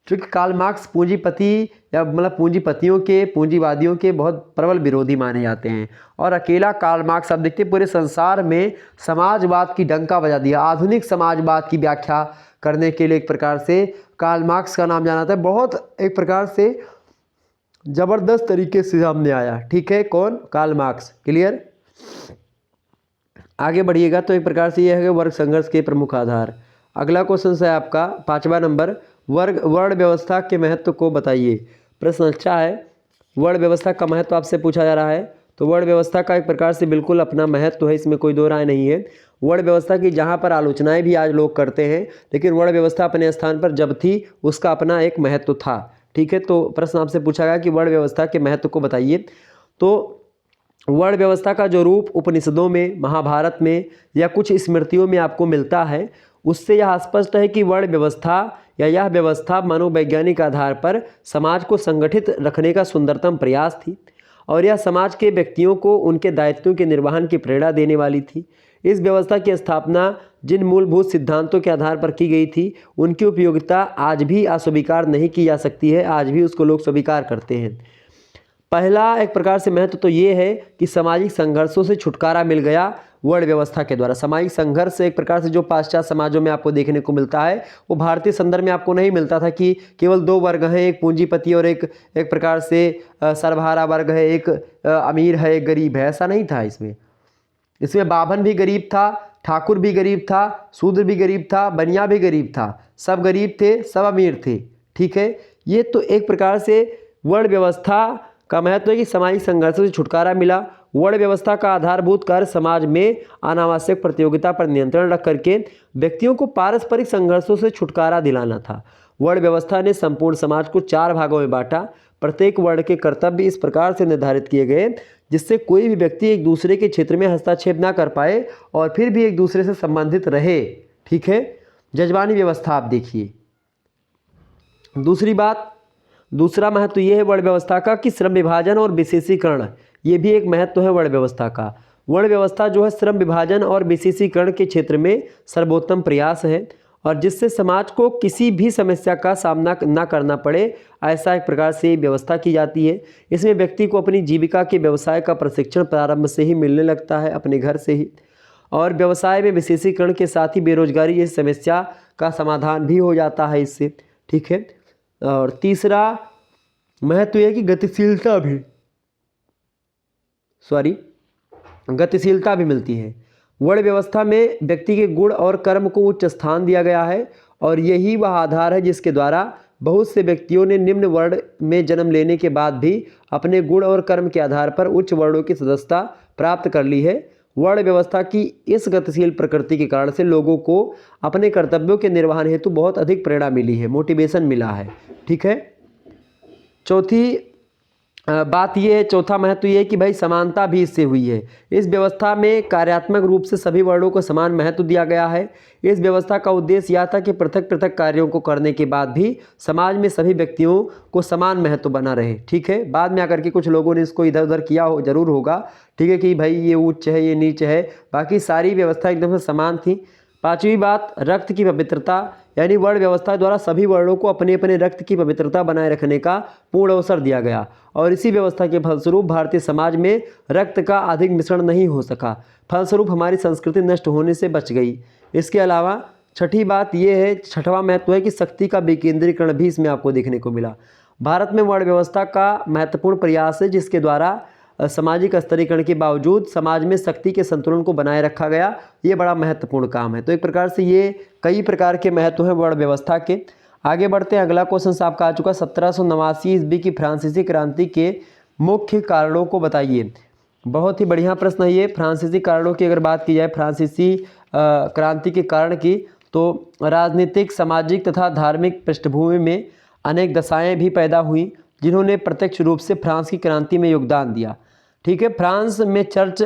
क्योंकि कार्ल मार्क्स पूंजीपति या मतलब पूंजीपतियों के, पूंजीवादियों के बहुत प्रबल विरोधी माने जाते हैं। और अकेला कार्ल मार्क्स आप देखते हैं पूरे संसार में समाजवाद की डंका बजा दिया। आधुनिक समाजवाद की व्याख्या करने के लिए एक प्रकार से कार्ल मार्क्स का नाम जाना था, बहुत एक प्रकार से जबरदस्त तरीके से सामने आया। ठीक है, कौन? Karl Marx. क्लियर? आगे बढ़िएगा। तो एक प्रकार से यह है वर्ग संघर्ष के प्रमुख आधार। अगला क्वेश्चन है आपका 5वां नंबर, वर्ण व्यवस्था के महत्व को बताइए। प्रश्न अच्छा है, वर्ण व्यवस्था का महत्व आपसे पूछा जा रहा है। तो वर्ण व्यवस्था का एक प्रकार से बिल्कुल अपना महत्व है, इसमें कोई दो राय नहीं है। वर्ण व्यवस्था की जहाँ पर आलोचनाएं भी आज लोग करते हैं, लेकिन वर्ण व्यवस्था अपने स्थान पर जब थी उसका अपना एक महत्व था। ठीक है, तो प्रश्न आपसे पूछा गया कि वर्ण व्यवस्था के महत्व को बताइए। तो वर्ण व्यवस्था का जो रूप उपनिषदों में, महाभारत में या कुछ स्मृतियों में आपको मिलता है, उससे यह स्पष्ट है कि वर्ण व्यवस्था या यह व्यवस्था मनोवैज्ञानिक आधार पर समाज को संगठित रखने का सुंदरतम प्रयास थी और यह समाज के व्यक्तियों को उनके दायित्वों के निर्वहन की प्रेरणा देने वाली थी। इस व्यवस्था की स्थापना जिन मूलभूत सिद्धांतों के आधार पर की गई थी, उनकी उपयोगिता आज भी अस्वीकार नहीं की जा सकती है, आज भी उसको लोग स्वीकार करते हैं। पहला एक प्रकार से महत्व तो ये है कि सामाजिक संघर्षों से छुटकारा मिल गया वर्ण व्यवस्था के द्वारा। सामाजिक संघर्ष से एक प्रकार से जो पाश्चात्य समाजों में आपको देखने को मिलता है, वो भारतीय संदर्भ में आपको नहीं मिलता था कि केवल दो वर्ग हैं, एक पूंजीपति और एक प्रकार से सर्वहारा वर्ग है, एक अमीर है, एक गरीब है। ऐसा नहीं था इसमें बाभन भी गरीब था, ठाकुर भी गरीब था, शूद्र भी गरीब था, बनिया भी गरीब था, सब गरीब थे, सब अमीर थे। ठीक है, ये तो एक प्रकार से वर्ण व्यवस्था का महत्व है कि सामाजिक संघर्षों से छुटकारा मिला। वर्ण व्यवस्था का आधारभूत कार्य समाज में अनावश्यक प्रतियोगिता पर नियंत्रण रख करके व्यक्तियों को पारस्परिक संघर्षों से छुटकारा दिलाना था। वर्ण व्यवस्था ने संपूर्ण समाज को 4 भागों में बांटा। प्रत्येक वर्ण के कर्तव्य इस प्रकार से निर्धारित किए गए जिससे कोई भी व्यक्ति एक दूसरे के क्षेत्र में हस्तक्षेप ना कर पाए और फिर भी एक दूसरे से संबंधित रहे। ठीक है, जजमानी व्यवस्था आप देखिए। दूसरी बात, दूसरा महत्व ये है वर्ण व्यवस्था का कि श्रम विभाजन और विशेषीकरण, ये भी एक महत्व है वर्ण व्यवस्था का। वर्ण व्यवस्था जो है श्रम विभाजन और विशेषीकरण के क्षेत्र में सर्वोत्तम प्रयास है और जिससे समाज को किसी भी समस्या का सामना ना करना पड़े, ऐसा एक प्रकार से व्यवस्था की जाती है। इसमें व्यक्ति को अपनी जीविका के व्यवसाय का प्रशिक्षण प्रारंभ से ही मिलने लगता है, अपने घर से ही, और व्यवसाय में विशेषीकरण के साथ ही बेरोजगारी इस समस्या का समाधान भी हो जाता है इससे, ठीक है। और तीसरा महत्व यह कि गतिशीलता भी मिलती है। वर्ण व्यवस्था में व्यक्ति के गुण और कर्म को उच्च स्थान दिया गया है और यही वह आधार है जिसके द्वारा बहुत से व्यक्तियों ने निम्न वर्ण में जन्म लेने के बाद भी अपने गुण और कर्म के आधार पर उच्च वर्णों की सदस्यता प्राप्त कर ली है। वर्ण व्यवस्था की इस गतिशील प्रकृति के कारण से लोगों को अपने कर्तव्यों के निर्वहन हेतु बहुत अधिक प्रेरणा मिली है, मोटिवेशन मिला है, ठीक है। चौथी बात ये है, चौथा महत्व ये है कि भाई समानता भी इससे हुई है। इस व्यवस्था में कार्यात्मक रूप से सभी वर्णों को समान महत्व दिया गया है। इस व्यवस्था का उद्देश्य यह था कि पृथक पृथक कार्यों को करने के बाद भी समाज में सभी व्यक्तियों को समान महत्व बना रहे, ठीक है। बाद में आकर के कुछ लोगों ने इसको इधर उधर किया हो, जरूर होगा, ठीक है, कि भाई ये उच्च है, ये नीच है, बाकी सारी व्यवस्था एकदम से समान थी। पांचवी बात, रक्त की पवित्रता, यानी वर्ण व्यवस्था द्वारा सभी वर्णों को अपने अपने रक्त की पवित्रता बनाए रखने का पूर्ण अवसर दिया गया और इसी व्यवस्था के फलस्वरूप भारतीय समाज में रक्त का अधिक मिश्रण नहीं हो सका। फलस्वरूप हमारी संस्कृति नष्ट होने से बच गई। इसके अलावा छठी बात यह है, छठवां महत्व है कि शक्ति का विकेंद्रीकरण भी इसमें आपको देखने को मिला। भारत में वर्ण व्यवस्था का महत्वपूर्ण प्रयास है जिसके द्वारा सामाजिक स्तरीकरण के बावजूद समाज में शक्ति के संतुलन को बनाए रखा गया। ये बड़ा महत्वपूर्ण काम है। तो एक प्रकार से ये कई प्रकार के महत्व हैं वर्ण व्यवस्था के। आगे बढ़ते हैं, अगला क्वेश्चन आपका आ चुका 1789 ईस्वी की फ्रांसीसी क्रांति के मुख्य कारणों को बताइए। बहुत ही बढ़िया प्रश्न है ये। फ्रांसीसी कारणों की अगर बात की जाए, फ्रांसीसी क्रांति के कारण की, तो राजनीतिक, सामाजिक तथा धार्मिक पृष्ठभूमि में अनेक दशाएँ भी पैदा हुई जिन्होंने प्रत्यक्ष रूप से फ्रांस की क्रांति में योगदान दिया, ठीक है। फ्रांस में चर्च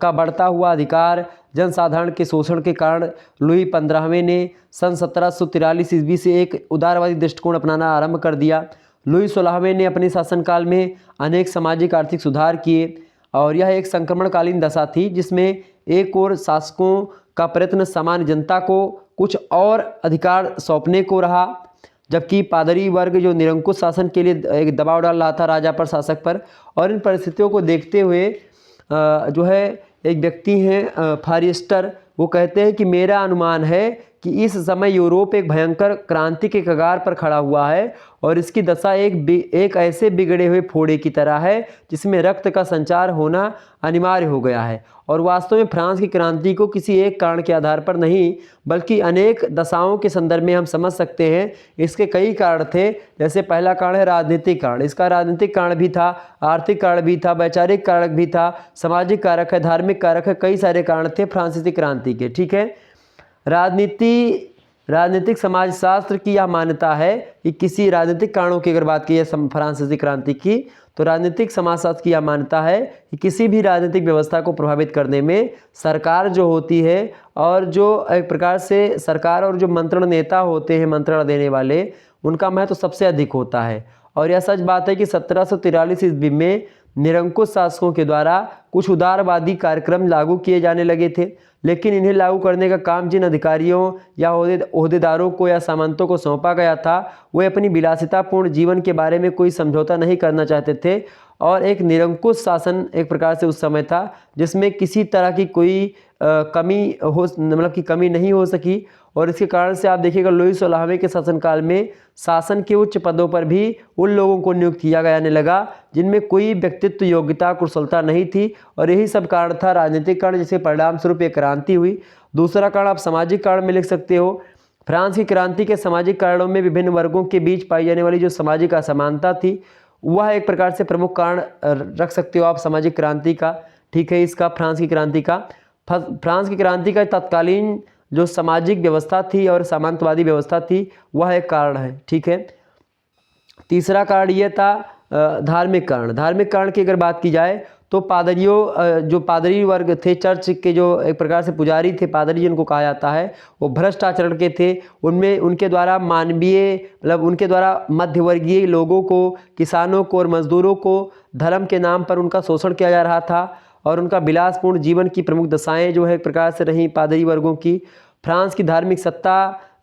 का बढ़ता हुआ अधिकार, जनसाधारण के शोषण के कारण लुई 15वें ने सन 1743 ईस्वी से एक उदारवादी दृष्टिकोण अपनाना आरंभ कर दिया। लुई 16वें ने अपने शासनकाल में अनेक सामाजिक आर्थिक सुधार किए और यह एक संक्रमणकालीन दशा थी जिसमें एक और शासकों का प्रयत्न सामान्य जनता को कुछ और अधिकार सौंपने को रहा, जबकि पादरी वर्ग जो निरंकुश शासन के लिए एक दबाव डाल रहा था राजा पर, शासक पर। और इन परिस्थितियों को देखते हुए जो है एक व्यक्ति हैं फारिस्टर, वो कहते हैं कि मेरा अनुमान है कि इस समय यूरोप एक भयंकर क्रांति के कगार पर खड़ा हुआ है और इसकी दशा एक ऐसे बिगड़े हुए फोड़े की तरह है जिसमें रक्त का संचार होना अनिवार्य हो गया है। और वास्तव में फ्रांस की क्रांति को किसी एक कारण के आधार पर नहीं बल्कि अनेक दशाओं के संदर्भ में हम समझ सकते हैं। इसके कई कारण थे, जैसे पहला कारण है राजनीतिक कारण। इसका राजनीतिक कारण भी था, आर्थिक कारण भी था, वैचारिक कारक भी था, सामाजिक कारक है, धार्मिक कारक है, कई सारे कारण थे फ्रांसीसी क्रांति के, ठीक है। राजनीतिक समाजशास्त्र की यह मान्यता है कि किसी राजनीतिक कारणों की अगर बात की जाए फ्रांसीसी क्रांति की, तो राजनीतिक समाजशास्त्र की यह मान्यता है कि किसी भी राजनीतिक व्यवस्था को प्रभावित करने में सरकार जो होती है और जो एक प्रकार से सरकार और जो मंत्रण नेता होते हैं, मंत्रणा देने वाले, उनका महत्व सबसे अधिक होता है। और यह सच बात है कि 1743 ईस्वी में निरंकुश शासकों के द्वारा कुछ उदारवादी कार्यक्रम लागू किए जाने लगे थे, लेकिन इन्हें लागू करने का काम जिन अधिकारियों या ओहदेदारों को या सामंतों को सौंपा गया था, वे अपनी विलासितापूर्ण जीवन के बारे में कोई समझौता नहीं करना चाहते थे और एक निरंकुश शासन एक प्रकार से उस समय था जिसमें किसी तरह की कोई कमी नहीं हो सकी। और इसके कारण से आप देखिएगा लुई 16वें के शासनकाल में शासन के उच्च पदों पर भी उन लोगों को नियुक्त किया जाने लगा जिनमें कोई व्यक्तित्व, योग्यता, कुशलता नहीं थी। और यही सब कारण था, राजनीतिक कारण, जिसके परिणाम स्वरूप एक क्रांति हुई। दूसरा कारण आप सामाजिक कारण में लिख सकते हो। फ्रांस की क्रांति के सामाजिक कारणों में विभिन्न वर्गों के बीच पाई जाने वाली जो सामाजिक असमानता थी, वह एक प्रकार से प्रमुख कारण रख सकते हो आप सामाजिक क्रांति का, ठीक है। इसका फ्रांस की क्रांति का तत्कालीन जो सामाजिक व्यवस्था थी और सामंतवादी व्यवस्था थी, वह एक कारण है, ठीक है। तीसरा कारण यह था धार्मिक कारण। धार्मिक कारण की अगर बात की जाए तो पादरियों जो पादरी वर्ग थे, चर्च के जो एक प्रकार से पुजारी थे, पादरी जिनको कहा जाता है, वो भ्रष्ट आचरण के थे। उनमें उनके द्वारा मानवीय मतलब उनके द्वारा मध्यवर्गीय लोगों को, किसानों को और मजदूरों को धर्म के नाम पर उनका शोषण किया जा रहा था और उनका विलासपूर्ण जीवन की प्रमुख दशाएं जो है एक प्रकार से रहीं पादरी वर्गों की। फ्रांस की धार्मिक सत्ता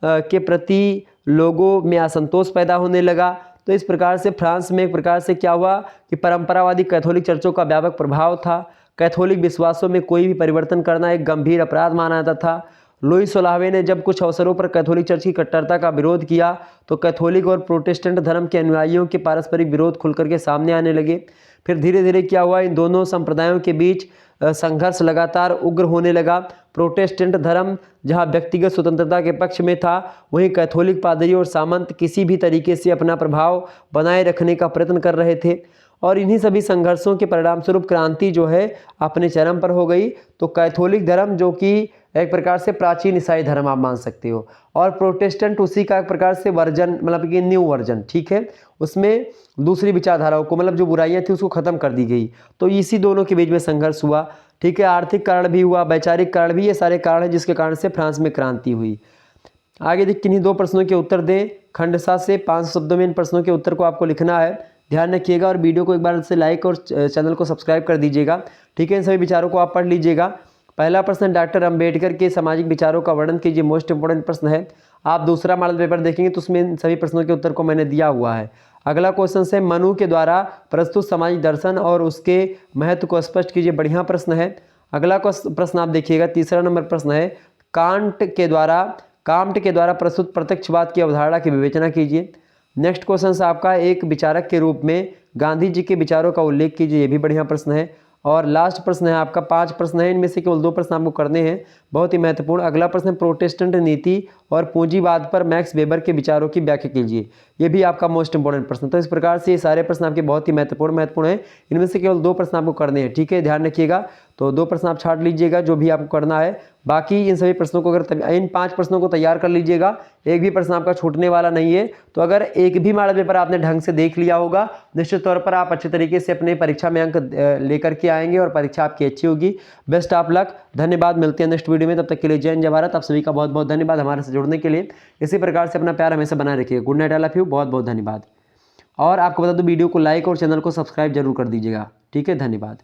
के प्रति लोगों में असंतोष पैदा होने लगा। तो इस प्रकार से फ्रांस में एक प्रकार से क्या हुआ कि परंपरावादी कैथोलिक चर्चों का व्यापक प्रभाव था। कैथोलिक विश्वासों में कोई भी परिवर्तन करना एक गंभीर अपराध माना जाता था। लुई 16वें ने जब कुछ अवसरों पर कैथोलिक चर्च की कट्टरता का विरोध किया तो कैथोलिक और प्रोटेस्टेंट धर्म के अनुयायियों के पारस्परिक विरोध खुलकर के सामने आने लगे। फिर धीरे धीरे क्या हुआ, इन दोनों संप्रदायों के बीच संघर्ष लगातार उग्र होने लगा। प्रोटेस्टेंट धर्म जहां व्यक्तिगत स्वतंत्रता के पक्ष में था, वहीं कैथोलिक पादरी और सामंत किसी भी तरीके से अपना प्रभाव बनाए रखने का प्रयत्न कर रहे थे और इन्हीं सभी संघर्षों के परिणामस्वरूप क्रांति जो है अपने चरम पर हो गई। तो कैथोलिक धर्म जो कि एक प्रकार से प्राचीन ईसाई धर्म आप मान सकते हो और प्रोटेस्टेंट उसी का एक प्रकार से वर्जन मतलब कि न्यू वर्जन, ठीक है, उसमें दूसरी विचारधाराओं को मतलब जो बुराइयां थी उसको खत्म कर दी गई। तो इसी दोनों के बीच में संघर्ष हुआ, ठीक है। आर्थिक कारण भी हुआ, वैचारिक कारण भी, ये सारे कारण हैं जिसके कारण से फ्रांस में क्रांति हुई। आगे देख किन्हीं 2 प्रश्नों के उत्तर दें खंडसा से। 5 शब्दों में इन प्रश्नों के उत्तर को आपको लिखना है। ध्यान रखिएगा और वीडियो को एक बार से लाइक और चैनल को सब्सक्राइब कर दीजिएगा, ठीक है। इन सभी विचारों को आप पढ़ लीजिएगा। पहला प्रश्न, डॉक्टर अंबेडकर के सामाजिक विचारों का वर्णन कीजिए। मोस्ट इंपोर्टेंट प्रश्न है। आप दूसरा मॉडल पेपर देखेंगे तो उसमें इन सभी प्रश्नों के उत्तर को मैंने दिया हुआ है। अगला क्वेश्चन है, मनु के द्वारा प्रस्तुत सामाजिक दर्शन और उसके महत्व को स्पष्ट कीजिए। बढ़िया प्रश्न है। अगला प्रश्न आप देखिएगा, तीसरा नंबर प्रश्न है, कांट के द्वारा प्रस्तुत प्रत्यक्षवाद की अवधारणा की विवेचना कीजिए। नेक्स्ट क्वेश्चन है आपका, एक विचारक के रूप में गांधी जी के विचारों का उल्लेख कीजिए। ये भी बढ़िया प्रश्न है। और लास्ट प्रश्न है आपका, 5 प्रश्न है, इनमें से केवल 2 प्रश्न आपको करने हैं, बहुत ही महत्वपूर्ण। अगला प्रश्न, प्रोटेस्टेंट नीति और पूंजीवाद पर मैक्स वेबर के विचारों की व्याख्या कीजिए। ये भी आपका मोस्ट इंपोर्टेंट प्रश्न। तो इस प्रकार से ये सारे प्रश्न आपके बहुत ही महत्वपूर्ण हैं। इनमें से केवल 2 प्रश्न आपको करने हैं, ठीक है, ध्यान रखिएगा। तो 2 प्रश्न आप छाट लीजिएगा जो भी आपको करना है। बाकी इन सभी प्रश्नों को अगर इन 5 प्रश्नों को तैयार कर लीजिएगा, एक भी प्रश्न आपका छूटने वाला नहीं है। तो अगर एक भी मॉडल पेपर आपने ढंग से देख लिया होगा, निश्चित तौर पर आप अच्छे तरीके से अपने परीक्षा में अंक लेकर के आएंगे और परीक्षा आपकी अच्छी होगी। बेस्ट ऑफ लक, धन्यवाद। मिलते हैं नेक्स्ट वीडियो में, तब तक के लिए जय हिंद जय भारत। आप सभी का बहुत बहुत धन्यवाद हमारे से जुड़ने के लिए। इसी प्रकार से अपना प्यार हमेशा बनाए रखिएगा। Good night, I love you, बहुत बहुत धन्यवाद। और आपको बता दूं, वीडियो को लाइक और चैनल को सब्सक्राइब जरूर कर दीजिएगा, ठीक है, धन्यवाद।